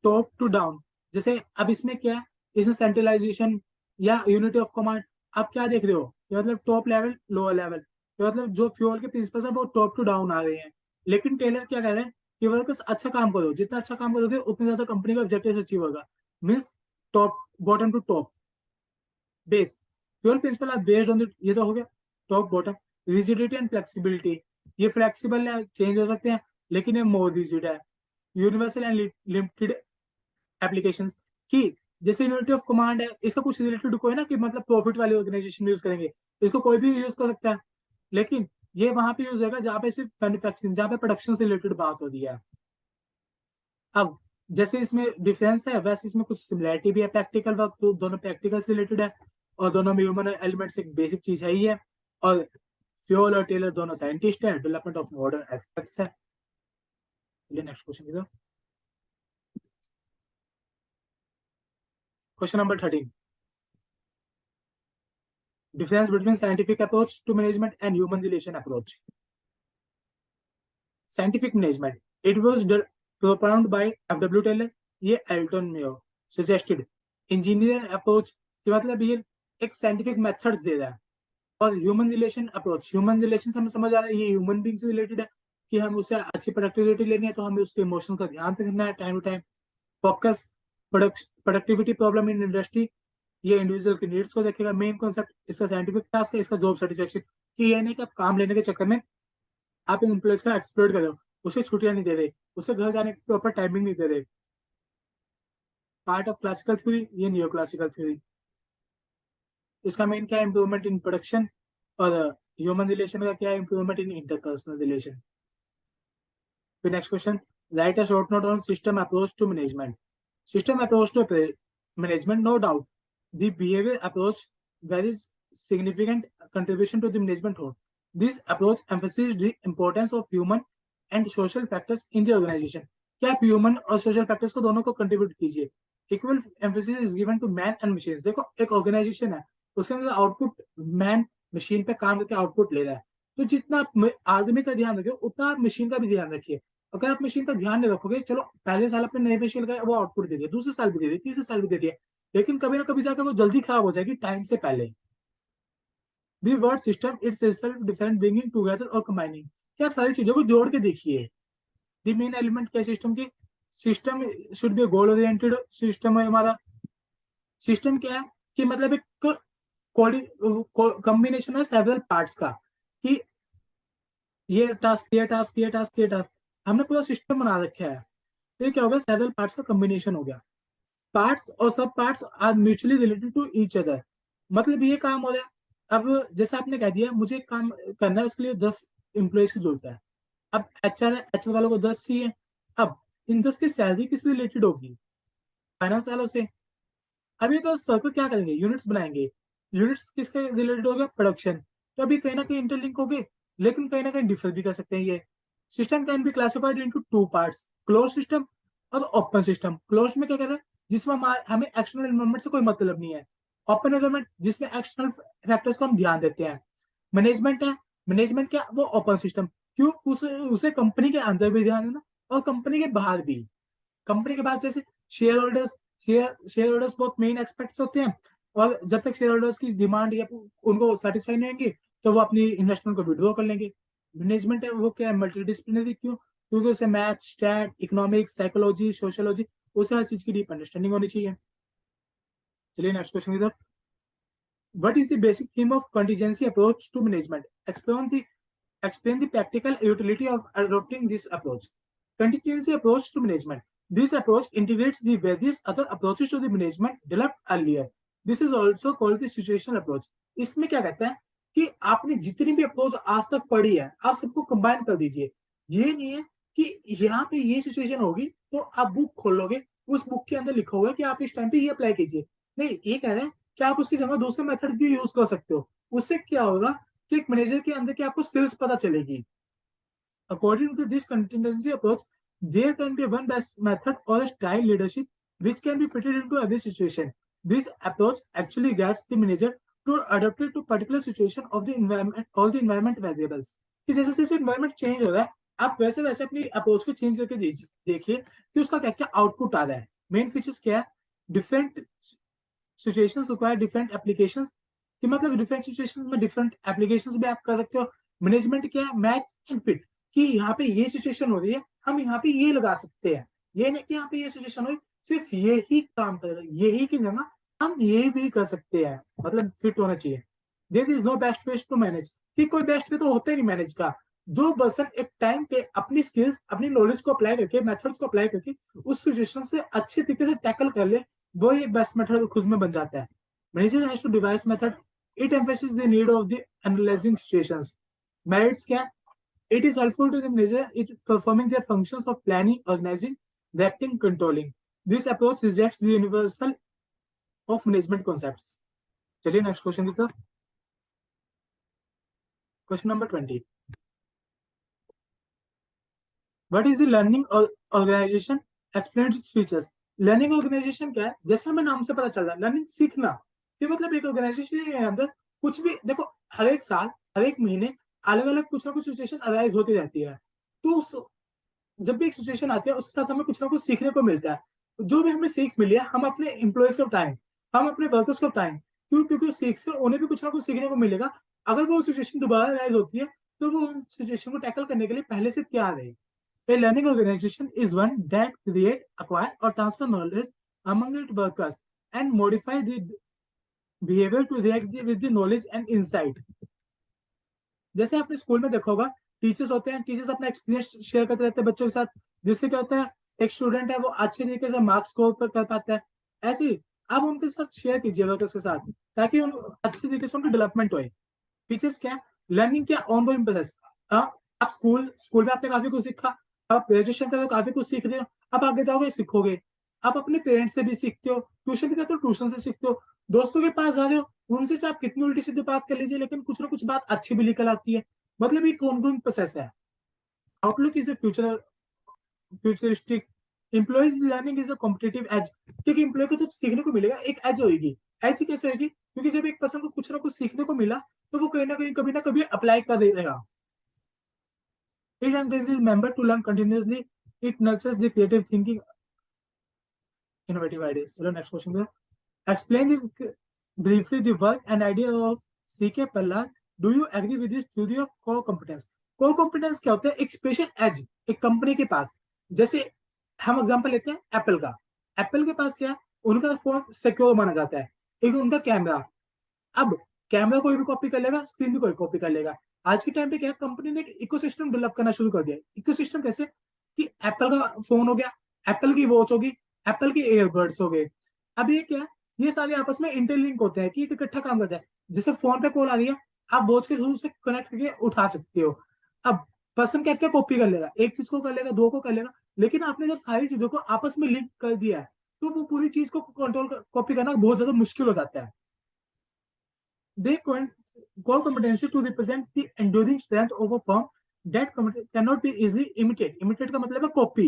टॉप टू डाउन, जैसे अब इसमें क्या है, इसमें सेंट्रलाइजेशन या यूनिटी ऑफ कमांड, आप क्या देख रहे हो, कि मतलब टॉप लेवल लोअर लेवल, कि मतलब जो फ्यूल के प्रिंसिपल्स है वो टॉप टू डाउन आ रहे हैं। लेकिन टेलर क्या कह रहे हैं कि वर्कर्स अच्छा काम करो, जितना अच्छा काम करोगे उतनी ज्यादा कंपनी का ऑब्जेक्टिव अचीव होगा। Means top, bottom to top. Base, Fayol principle are based on, ये तो हो गया top bottom. Rigidity and flexibility, ये फ्लेक्सिबल है, चेंज हो सकते हैं, लेकिन ये मोर रिजिड है। यूनिवर्सल एंड लिमिटेड एप्लीकेशन, की जैसे यूनिटी ऑफ कमांड है, इसका कुछ रिलेटेड कोई ना कि मतलब प्रॉफिट वाली ऑर्गेनाइजेशन यूज करेंगे, इसको कोई भी यूज कर सकता है, लेकिन ये वहां पे यूज होगा जहाँ पे सिर्फ मैन्युफैक्चरिंग, जहाँ पे प्रोडक्शन से रिलेटेड बात हो रही है। अब जैसे इसमें डिफरेंस है वैसे इसमें कुछ सिमिलरिटी भी है। प्रैक्टिकल वर्क तो दोनों प्रैक्टिकल से रिलेटेड है, और दोनों में ह्यूमन एलिमेंट्स एक बेसिक चीज है ही है। और फ्यूल और टेलर दोनों साइंटिस्ट है, डेवलपमेंट ऑफ मॉडर्न एस्पेक्ट्स है। चलिए नेक्स्ट क्वेश्चन की तरफ। Question number 13, difference between scientific approach to management and human relation approach. Scientific management, it was propounded by F.W. Taylor, ये Elton Mayo suggested engineer approach, कि मतलब ये एक scientific methods they रहा है। और human relation approach, human relation हमें समझ आ रहा है, ये ह्यूमन बीइंग से रिलेटेड है, कि हम उससे अच्छी प्रोडक्टिविटी लेनी है तो हमें उसके इमोशन का ध्यान रखना है time to time. Focus, productivity problem in industry, ये इंडिविजुअल की नीड्स को देखेगा। मेन कॉन्सेप्ट इसका साइंटिफिक टास्क है, इसका जॉब सेटिस्फेक्शन, कि ये नहीं कि आप काम लेने के चक्कर में आप एम्प्लॉयज का एक्सप्लोर कर रहे हो, उसे छुट्टियां नहीं दे रहे, उसे घर जाने की प्रॉपर टाइमिंग नहीं दे रहे। पार्ट ऑफ क्लासिकल थ्योरी, ये नियो क्लासिकल थ्योरी। इसका मेन क्या है, इंप्रूवमेंट इन प्रोडक्शन, और ह्यूमन रिलेशन का क्या है, इंप्रूवमेंट इन इंटरपर्सनल रिलेशन। फिर next question, write a short note on system approach to management. System approach to management, no doubt the behavior approach varies significant contribution to the management role. This approach emphasizes the importance of human and social factors in the organization. क्या आप human और social factors को दोनों को contribute कीजिए। Equal emphasis is given to man and machines. देखो एक organization है, उसके अंदर आउटपुट मैन मशीन पे काम करके आउटपुट ले रहा है, तो जितना आप आदमी का ध्यान रखिए उतना आप मशीन का भी ध्यान रखिए। अगर आप मशीन का ध्यान नहीं रखोगे, चलो पहले साल अपने नए मशीन का वो आउटपुट दे दिया, दूसरे साल भी दे दिया, तीसरे साल भी दे दिया, लेकिन कभी ना कभी जाकर वो जल्दी खराब हो जाएगी टाइम से पहले। The word system it's itself different bringing together और कंबाइनिंग, क्या आप सारी चीजों को जोड़ के देखिए। दी मेन एलिमेंट क्या सिस्टम की, system should be goal oriented system है हमारा। सिस्टम क्या है कि मतलब एक कॉम्बिनेशन है सेवरल पार्ट्स का, कि ये टास्क ये टास्क ये टास्क ये टास्क, हमने पूरा सिस्टम बना रखा है। तो ये क्या हो गया, सेवरल पार्ट्स का कॉम्बिनेशन हो गया। पार्ट्स और सब parts are mutually related to each other. मतलब ये काम हो रहा है। अब जैसे आपने कह दिया मुझे एक काम करना है, उसके लिए 10 एम्प्लॉयज की जरूरत है। अब एचआर एचआर वालों को 10 चाहिए। अब इन 10 की सैलरी किससे रिलेटेड होगी, फाइनेंस वालों से। अब ये तो सर्कल क्या करेंगे, यूनिट्स बनाएंगे। यूनिट्स किसके रिलेटेड हो गया, प्रोडक्शन। तो अभी कहीं ना कहीं इंटरलिंक हो गए, लेकिन कहीं ना कहीं डिफर भी कर सकते हैं ये। System can be classified into two parts, close system और ओपन सिस्टम। क्लोज में क्या कहते हैं, जिसमें हमें एक्सटर्नल एनवायरनमेंट से कोई मतलब नहीं है। ओपन एनवायरनमेंट जिसमें एक्सटर्नल फैक्टर्स को हम ध्यान देते हैं। मैनेजमेंट है, मैनेजमेंट क्या, वो ओपन सिस्टम। क्यों, उसे कंपनी के अंदर भी ध्यान देना और कंपनी के बाहर भी। कंपनी के बाद जैसे शेयर होल्डर्स, शेयर होल्डर्स बहुत मेन एक्सपेक्ट्स होते हैं। और जब तक शेयर होल्डर्स की डिमांड या उनको सेटिस्फाई नहीं होंगे, तो वो अपनी इन्वेस्टमेंट को विड्रॉ कर लेंगे। मैनेजमेंट है वो क्या है, मल्टी डिसिप्लिनरी। क्यों, क्योंकि उसे math, stat, economics, psychology, sociology, उसे हर चीज की डीप अंडरस्टैंडिंग होनी चाहिए। चलिए नेक्स्ट क्वेश्चन की तरफ। What is the basic theme of contingency approach to management? Explain the practical utility of adopting this approach. Contingency approach to management. This approach integrates the various other approaches to the management developed earlier. This is also called the situational approach. इसमें क्या कहता है कि आपने जितनी भी approach आज तक पढ़ी है, आप सबको कंबाइन कर दीजिए। ये नहीं है कि यहाँ पे ये सिचुएशन होगी तो आप बुक खोलोगे, उस बुक के अंदर लिखा हुआ है कि आप इस टाइम पे ये अप्लाई कीजिए। नहीं, ये कह रहे हैं कि आप उसकी जगह दूसरे मेथड भी यूज कर सकते हो। उससे क्या होगा कि एक मैनेजर के अंदर की आपको स्किल्स पता चलेगी। According to this contingency approach, there can be one best method or a style leadership which can be fitted into every situation. This approach actually guides the manager to adapt it to particular situation of the environment, all the environment variables. कि जैसे जैसे environment change हो रहा है, आप वैसे वैसे अपनी अप्रोच को चेंज करके देखिए कि उसका क्या क्या आउटपुट आ रहा है। मेन फीचर्स क्या है, different situations require different applications. कि मतलब डिफरेंट सिचुएशंस में डिफरेंट एप्लीकेशंस भी आप कर सकते हो। मैनेजमेंट क्या है, मैच एंड फिट। कि यहाँ पे ये सिचुएशन हो रही है, हम यहाँ पे ये लगा सकते हैं। ये नहीं कि यहाँ पे ये सिचुएशन हो, सिर्फ ये ही काम करेगा, यही की जगह हम ये भी कर सकते हैं। मतलब फिट होना चाहिए। There is no best way to manage. कि कोई बेस्ट वे तो होता ही नहीं मैनेज का। जो पर्सन एक टाइम पे अपनी स्किल्स, अपनी नॉलेज को अप्लाई करके, मेथड्स को अप्लाई करके उस सिचुएशन से अच्छे तरीके से टैकल कर ले, वो एक बेस्ट मेथड खुद में बन जाता है। Manager has to devise method. It emphasis the need of the analysing situations. Merits क्या, it is helpful to the manager in performing their functions of planning, organizing, directing, controlling. This approach rejects the universal of management concepts. चलिए next question की तरफ। Question number 20। What is the learning organization, explain its features. Learning organization क्या है, जैसे हमें नाम से पता चल रहा है लर्निंग सीखना। ये मतलब एक ऑर्गेनाइजेशन के अंदर कुछ भी देखो, हर एक साल, हर एक महीने अलग अलग कुछ ना कुछ सिचुएशन अराइज होती रहती है। तो जब भी एक सिचुएशन आती है उसके साथ हमें कुछ ना कुछ सीखने को मिलता है। जो भी हमें सीख मिली है, हम अपने एम्प्लॉयज को बताएं, हम अपने वर्कर्स को बताएं। क्यों, क्योंकि उस सीख से उन्हें भी कुछ ना कुछ सीखने को मिलेगा। अगर वो सिचुएशन दोबारा राइज होती है, तो वो उन सिचुएशन को टैकल करने के लिए पहले से तैयार है। A learning organization is one that create, acquire or transfer knowledge among its workers and modify the behavior to react with the knowledge and insight. जैसे आपने स्कूल में देखा होगा, टीचर्स होते हैं, टीचर्स अपना एक्सपीरियंस शेयर करते रहते हैं बच्चों के साथ। जिससे क्या होता है, एक स्टूडेंट है वो अच्छे तरीके से मार्क्स स्कोर कर पाता है। ऐसे ही आप उनके साथ शेयर कीजिए वर्कर्स के साथ, ताकि उन अच्छे तरीके से उनकी डेवलपमेंट होए। फीचर्स क्या है, लर्निंग क्या, ऑनगोइंग प्रोसेस। आप स्कूल स्कूल में आपने काफी कुछ सीखा, आप ग्रेजुएशन कर काफी कुछ सीख रहे हो, आप आगे जाओगे सीखोगे। आप अपने पेरेंट्स से भी सीखते हो, ट्यूशन भी करते हो, ट्यूशन से सीखते हो। दोस्तों के पास जा रहे हो, उनसे चाहे आप कितनी उल्टी सीधी बात कर लीजिए, लेकिन कुछ ना कुछ बात अच्छी भी निकल आती है। मतलब एक ऑनगोइंग प्रोसेस है। Outlook is a futuristic. Employees learning is a competitive as. क्योंकि एम्प्लॉय को जब सीखने को मिलेगा, एक एज होगी। एज कैसे होगी, क्योंकि जब एक पर्सन को कुछ ना कुछ सीखने को मिला, तो वो कहीं ना कभी अप्लाई कर देगा। It encourages member to learn continuously. It nurtures the creative thinking, innovative ideas. चलो next question पे। Explain briefly the work and idea of CK Pallar. Do you agree with this theory of core competence? core competence क्या होता है, एक special as एक company के पास। जैसे हम एग्जांपल लेते हैं एप्पल का। एप्पल के पास क्या है, उनका फोन सिक्योर माना जाता है। एक उनका कैमरा। अब कैमरा कोई भी कॉपी कर लेगा, स्क्रीन भी कोई कॉपी कर लेगा। आज के टाइम पे क्या कंपनी ने एक इकोसिस्टम डेवलप करना शुरू कर दिया। इकोसिस्टम कैसे, कि एप्पल का फोन हो गया, एप्पल की वॉच होगी, एप्पल की एयरबड्स हो गए। अब ये क्या है, ये सारे आपस में इंटरलिंक होते हैं कि एक इकट्ठा काम करता है। जैसे फोन पे कॉल आ रही है, आप वॉच के थ्रू से कनेक्ट करके उठा सकते हो। अब पर्सन क्या क्या कॉपी कर लेगा, एक चीज को कर लेगा, दो को कर लेगा, लेकिन आपने जब सारी चीजों को आपस में लिंक कर दिया है तो वो पूरी चीज को कंट्रोल कॉपी करना बहुत ज्यादा मुश्किल हो जाता है। They core competency to represent the enduring strength of a firm that cannot be easily imitated. Imitate का मतलब है copy.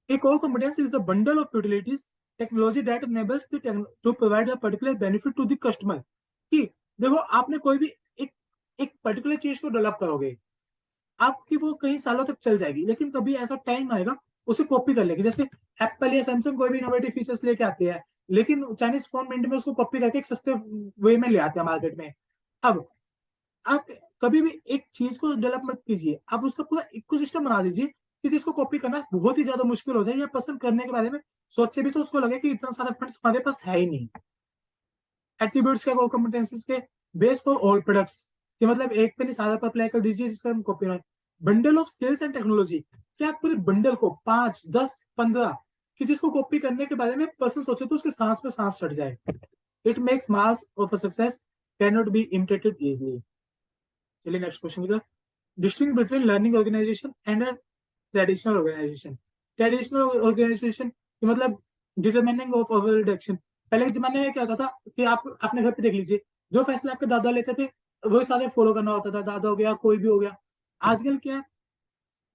A core competence is a bundle of utilities technology that enables to provide a particular benefit to the customer. कि देखो आपने कोई भी एक एक पर्टिकुलर चीज को डेवलप करोगे, आपकी वो कई सालों तक चल जाएगी, लेकिन कभी ऐसा टाइम आएगा उसे कॉपी कर लेगी। जैसे एप्पल या सैमसंग कोई भी इनोवेटिव फीचर्स लेके आते हैं, लेकिन चाइनीज फोन मिनट में उसको कॉपी करके एक सस्ते वे में ले आते हैं मार्केट में। अब आप कभी भी एक चीज को डेवलप मत कीजिए, आप उसका पूरा इकोसिस्टम बना दीजिए कि जिसको कॉपी करना बहुत ही ज्यादा मुश्किल हो जाए, या पसंद करने के बारे में सोचे भी तो उसको लगे कि इतना सारा फंड्स हमारे पास है ही नहीं। एट्रीब्यूट्स क्या, कोर कॉम्पिटेंसीज के बेस फॉर ऑल प्रोडक्ट्स, कि मतलब एक पे नहीं सारा पर अप्लाई कर दीजिए जिसका हम कॉपी ना। Bundle of skills and technology, क्या आप पूरे बंडल को 5 10 15 कि जिसको कॉपी करने के बारे में पर्सन सोचे तो उसके सांस पे सांस चढ़ जाए। It makes mass of a success can not be imitated easily. चलिए नेक्स्ट क्वेश्चन की तरफ। Distinguish between learning organization and a traditional organization. Traditional organization मतलब डिटरमिनिंग ऑफ ओवरऑल डायरेक्शन। पहले के जमाने में क्या होता था कि आप अपने घर पे देख लीजिए, जो फैसला आपके दादा लेते थे वही सारे फॉलो करना होता था, दादा हो गया कोई भी हो गया। आजकल क्या है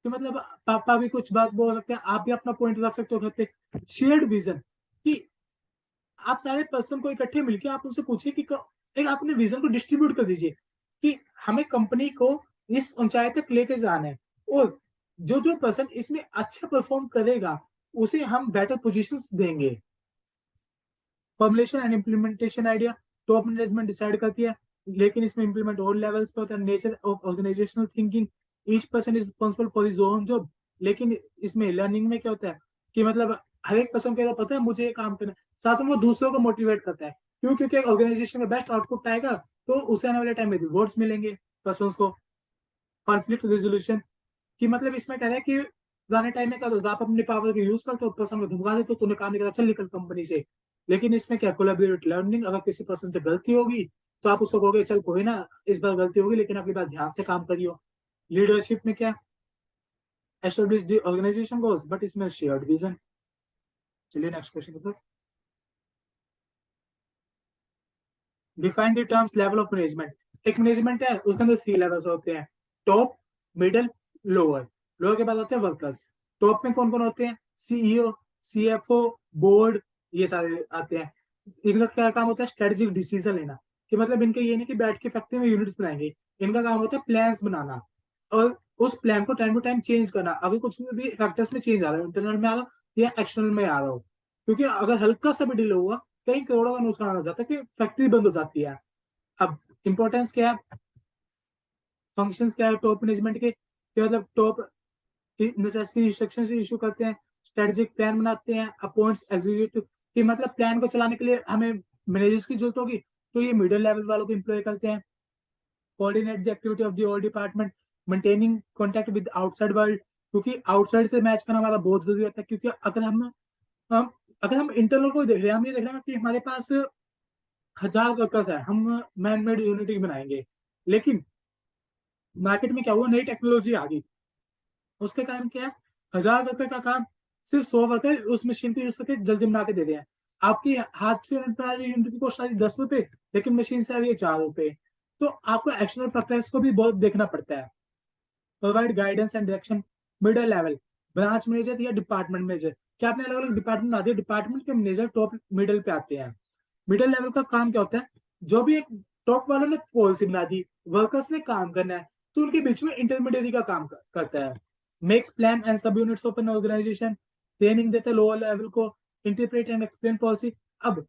कि मतलब पापा भी कुछ बात बोल सकते हैं, आप भी अपना पॉइंट रख सकते हो घर पे। शेयर्ड विजन, कि आप सारे पर्सन को इकट्ठे मिलकर आप उनसे पूछिए कि एक अपने विजन को डिस्ट्रीब्यूट कर दीजिए कि हमें कंपनी को इस ऊंचाई तक लेके जाना है, और जो जो पर्सन इसमें अच्छा परफॉर्म करेगा उसे हम बेटर पोजीशंस देंगे। Formulation and implementation idea top management decide करती है, लेकिन इसमें इम्प्लीमेंट ऑल लेवल्स पे होता है। Nature of organizational thinking, each person is responsible for his own job. लेकिन इसमें लर्निंग में क्या होता है कि मतलब हर एक पर्सन को पता है मुझे ये काम करना है, साथ में वो दूसरों को मोटिवेट करता है। क्यों? क्योंकि एक ऑर्गेनाइजेशन में बेस्ट आउटपुट आएगा तो उसे आने वाले टाइम में रिवॉर्ड्स मिलेंगे पर्सन को। कॉन्फ्लिक्ट रेजोल्यूशन, कि मतलब इसमें कह रहा है कि पुराने टाइम में क्या होता था, आप अपनी पावर का यूज करते हो, पर्सन को धमका देते हो, तूने काम नहीं करा चल निकल कंपनी से। लेकिन इसमें क्या, कोलैबोरेटिव लर्निंग, अगर किसी पर्सन से गलती होगी तो आप उसको कहोगे चल कोई ना, इस बार गलती होगी लेकिन अगली बार ध्यान से काम करियो। लीडरशिप में क्या, establish the organization goals but इसमें शेयर्ड विजन। चलिए नेक्स्ट क्वेश्चन की तरफ। Define the terms level of management. एक मैनेजमेंट है उसके अंदर 3 लेवल्स होते हैं, टॉप, मिडिल, लोअर। लोअर के बाद होते हैं वर्कर्स। टॉप में कौन कौन होते हैं, सीईओ, सीएफओ, बोर्ड, ये सारे आते हैं। इनका क्या काम होता है, स्ट्रेटेजिक डिसीजन लेना, कि मतलब इनके ये नहीं कि बैठ के फैक्ट्री में यूनिट्स बनाएंगे, इनका काम होता है प्लान्स बनाना, और उस प्लान को टाइम टू टाइम चेंज करना अगर कुछ भी फैक्टर्स में चेंज आ रहा है, इंटरनल में आ रहा हो या एक्सटर्नल में आ रहा हो। क्योंकि अगर हल्का सा भी डिले हुआ कई करोड़ों का नुकसान हो जाता है कि फैक्ट्री बंद हो जाती है। अब इंपॉर्टेंस क्या है, फंक्शंस क्या है टॉप मैनेजमेंट के, कि मतलब टॉप नेसेसरी इंस्ट्रक्शन इशू करते हैं, स्ट्रेटेजिक प्लान बनाते हैं, अपॉइंट्स एग्जीक्यूटिव, कि मतलब प्लान को चलाने के लिए हमें मैनेजर्स की जरूरत होगी तो ये मिडिल लेवल वालों को एम्प्लॉय करते हैं। Coordinate the activity of the all department, maintaining contact with outside world, क्योंकि आउटसाइड से मैच करना हमारा बहुत जरूरी होता है। क्योंकि हम अगर हम इंटरनल को देख रहे हैं, हम ये देख रहे हैं कि हमारे पास 1000 वर्कर्स है, हम मैन मेड यूनिटी बनाएंगे, लेकिन मार्केट में क्या हुआ, नई टेक्नोलॉजी आ गई, उसके कारण क्या है, 1000 वर्कर का काम सिर्फ 100 वर्कर उस मशीन को यूज करके जल्दी बना के दे रहे हैं। आपकी हाथ से यूनिट बना रही यूनिट की कॉस्ट आ रही 10 रुपए, लेकिन मशीन से आ रही है 4 रुपए। तो आपको एक्सटर्नल फैक्टर्स को भी बहुत देखना पड़ता है। Provide guidance and direction, middle level, branch manager या डिपार्टमेंट मैनेजर, क्या आपने अलग अलग डिपार्टमेंट बना दिए, डिपार्टमेंट के मैनेजर टॉप मिडिल पे आते हैं। मिडिल लेवल का काम क्या होता है, जो भी एक टॉप वालों ने पॉलिसी बना दी, वर्कर्स ने काम करना है, तो उनके बीच में इंटरमीडिएरी का काम करता है। Makes plan and sub units of an organization, training देता है लोअर लेवल को, इंटरप्रेट एंड एक्सप्लेन पॉलिसी। अब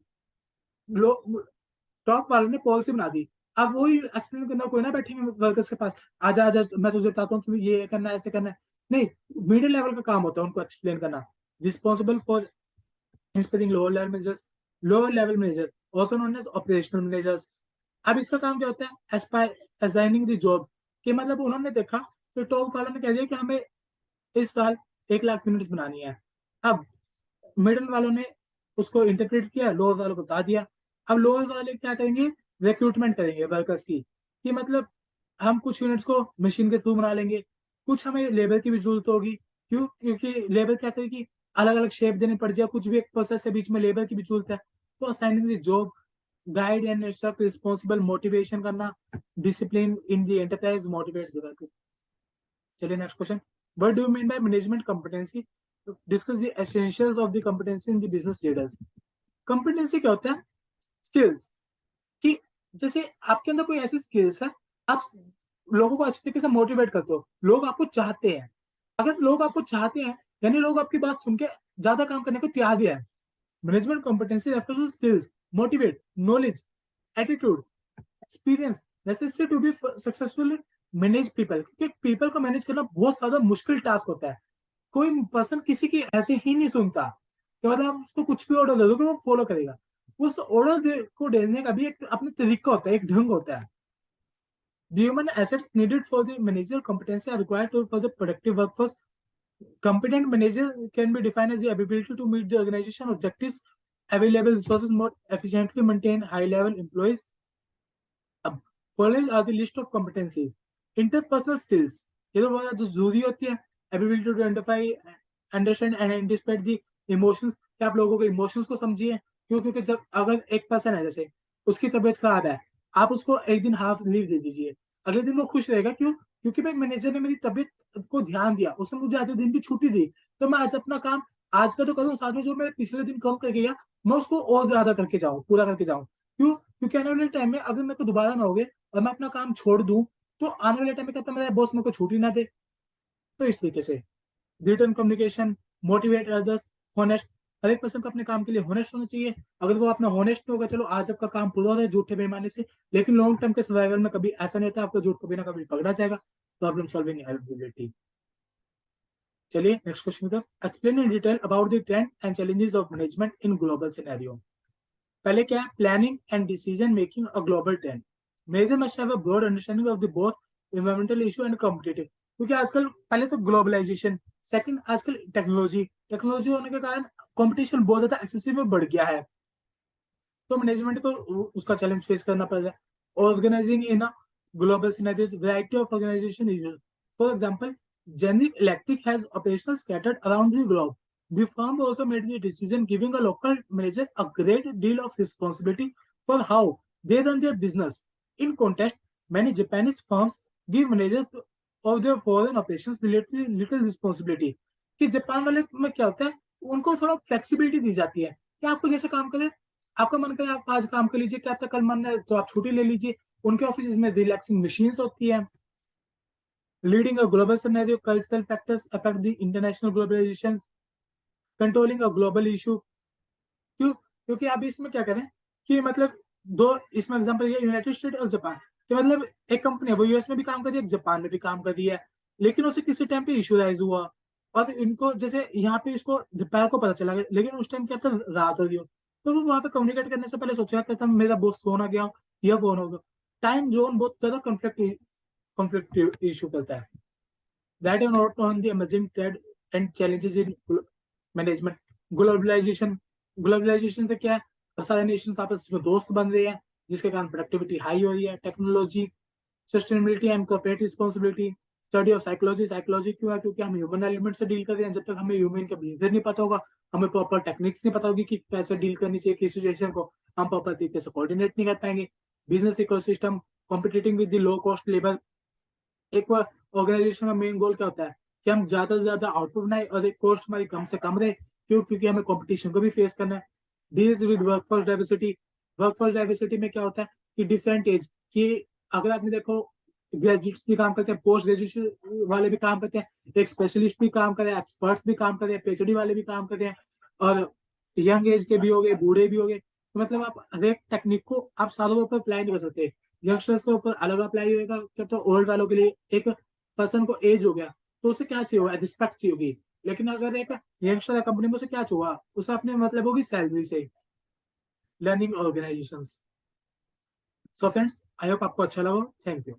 टॉप वालों ने पॉलिसी बना दी, अब वही एक्सप्लेन करना, कोई ना बैठेंगे वर्कर्स के पास, आजा आजा मैं तुझे बताता हूँ कि ये करना है ऐसे करना है, नहीं। मिडिल लेवल का काम होता है उनको एक्सप्लेन करना। Responsible for inspecting lower level managers, lower level manager also known as operational managers. अब इसका काम क्या होता है, एस्पायर असाइनिंग द जॉब, कि मतलब उन्होंने देखा कि टॉप वालों ने कह दिया कि हमें इस साल 1 लाख यूनिट्स बनानी है, अब मिडिल वालों ने उसको इंटरप्रेट किया, लोअर वालों को बता दिया। अब लोअर वाले क्या करेंगे, रिक्रूटमेंट करेंगे वर्कर्स की, कि मतलब हम कुछ यूनिट्स को मशीन के थ्रू बना लेंगे, कुछ हमें लेबर की भी जरूरत होगी। क्यों? क्योंकि लेबर क्या करेगी, अलग अलग शेप देनी पड़ जाए, कुछ भी एक प्रोसेस है बीच में, लेबर की भी जरूरत है। तो assigning the job, guide and instruct, responsible, motivation करना, discipline in the enterprise, motivate the worker. चलिए next question, what do you mean by management competency? Discuss the essentials of the competency in the business leaders. Competency क्या होता है? Skills, कि जैसे आपके अंदर कोई ऐसी स्किल्स है, आप लोगों को अच्छे तरीके से मोटिवेट करते हो, लोग आपको चाहते हैं। अगर लोग आपको चाहते हैं, यानी लोग आपकी बात सुन के ज्यादा काम करने को तैयार भी है। Management competency refers to skills, motivate, knowledge, attitude, experience necessary to be successful manage people. क्योंकि पीपल को मैनेज करना बहुत ज्यादा मुश्किल टास्क होता है। कोई पर्सन किसी की ऐसे ही नहीं सुनता, कि मतलब आप उसको कुछ भी ऑर्डर दे दोगे वो फॉलो करेगा। उस ऑर्डर को देने का भी एक अपने तरीका होता है, एक ढंग होता है। The human assets needed for the managerial competency are required for the productive workforce. Competent manager can be defined as the ability to meet the organization objectives, available resources more efficiently, maintain high-level employees. अब following are the list of competencies. Interpersonal skills, ये तो बहुत जो जरूरी होती है। Ability to identify, understand and anticipate the emotions, कि आप लोगों के इमोशंस को समझिए। क्यों? क्योंकि जब अगर एक पर्सन है, जैसे उसकी तबीयत खराब है, आप उसको एक दिन हाफ लीव दे दीजिए, अगले दिन वो खुश रहेगा। क्यों? क्योंकि भाई मैनेजर ने मेरी तबीयत को ध्यान दिया, उसने मुझे आधे दिन की छुट्टी दी, तो मैं आज अपना काम आज का तो करूँ, साथ में जो मैं पिछले दिन कम करके गया, मैं उसको और ज्यादा करके जाऊँ, पूरा करके जाऊँ। क्यों? क्योंकि आने वाले टाइम में अगर मेरे को दोबारा ना होगे और मैं अपना काम छोड़ दूँ, तो आने वाले टाइम में क्या पता मेरा बॉस मेरे को छुट्टी ना दे। तो इस तरीके से return communication, motivate others, honest, हर एक पर्सन को अपने काम के लिए हॉनेस्ट होना चाहिए। अगर वो अपना हॉनेस्ट होगा, चलो आज आपका काम पूरा हो रहा है झूठे बेईमानी से, लेकिन लॉन्ग टर्म के सर्वाइवल में कभी ऐसा नहीं होता, आपका झूठ कभी ना कभी पकड़ा जाएगा। Problem solving ability. चलिए नेक्स्ट क्वेश्चन की तरफ, explain in detail about the trend and challenges of management in global scenario. पहले क्या है, planning and decision making a global trend. Major must have a broad understanding of the both environmental issue and competitive. क्योंकि आजकल पहले तो globalization, second आजकल technology, technology होने के कारण कंपटीशन बहुत ज्यादा एक्सेसिव में बढ़ गया है। तो मैनेजमेंट को उसका चैलेंज फेस करना पड़ रहा है। Organizing in a global scenarios, variety of organization issues. For example, Generic Electric has operations scattered around the globe. The firm also made the decision giving a local manager a great deal of responsibility for how they run their business. In contrast, many Japanese firms give managers of their foreign operations relatively little responsibility. कि Japan वाले में क्या होता है, उनको थोड़ा flexibility दी जाती है कि आपको जैसे काम करें, आपका मन करे आप आज काम कर लीजिए, क्या आपका कल मन है तो आप छुट्टी ले लीजिए। उनके ऑफिस में रिलैक्सिंग मशीन्स होती है। Leading a global scenario, cultural factors affect the international globalization, controlling a global issue. क्यों? क्योंकि आप इसमें क्या करें, कि मतलब दो इसमें एग्जांपल ये यूनाइटेड स्टेट और जापान, कि मतलब एक कंपनी है वो यूएस में भी काम कर रही है, जापान में भी काम कर रही है, लेकिन उसे किसी टाइम पे इशू राइज हुआ, और इनको जैसे यहाँ पे इसको दोपहर को पता चला, लेकिन उस टाइम क्या था, रात हो रही हो, तो वो वहाँ पे कम्युनिकेट करने से पहले सोचा था मेरा बॉस सो ना गया हो या फोन होगा। टाइम जोन बहुत ज्यादा कॉन्फ्लिक्ट इशू करता है। That are not on the emerging trend and challenges in management. Globalization, globalization से क्या है, अब सारे नेशंस आपस में दोस्त बन रहे हैं, जिसके कारण प्रोडक्टिविटी हाई हो रही है। Technology, sustainability and corporate responsibility, study of psychology. Psychology क्यों है? क्योंकि हम ह्यूमन एलिमेंट से डील कर रहे हैं। जब तक हमें ह्यूमन का बिहेवियर नहीं पता होगा, हमें प्रॉपर टेक्निक्स नहीं पता होगी कि कैसे डील करनी चाहिए किस सिचुएशन को, हम प्रॉपर तरीके से कोऑर्डिनेट नहीं कर पाएंगे। Business ecosystem, competing with the low cost labour. एक बार ऑर्गेनाइजेशन का मेन गोल क्या होता है, कि हम ज्यादा से ज्यादा आउटपुट बनाए और एक कॉस्ट हमारी कम से कम रहे। क्यों? क्योंकि हमें कंपटीशन को भी फेस करना है। Deals with workforce diversity. Workforce diversity में क्या होता है, कि डिफरेंट एज, कि अगर आपने देखो ग्रेजुएट्स भी काम करते हैं, पोस्ट ग्रेजुएशन वाले भी काम करते हैं, एक स्पेशलिस्ट भी काम करे, एक्सपर्ट्स भी काम करे, पीएचडी वाले भी काम करते हैं, और यंग एज के भी हो गए, बूढ़े भी हो गए। तो मतलब आप हर एक टेक्निक को आप सारों के ऊपर अप्लाई नहीं कर सकते। यंगस्टर्स के ऊपर अलग अप्लाई होगा, क्या तो ओल्ड वालों के लिए एक पर्सन को एज हो गया तो उसे क्या चाहिए होगा, रिस्पेक्ट चाहिए होगी। लेकिन अगर एक यंगस्टर कंपनी में उसे क्या चाहिए, उसे अपने मतलब होगी सैलरी से। Learning organisations. So friends, I hope आपको अच्छा लगा। Thank you.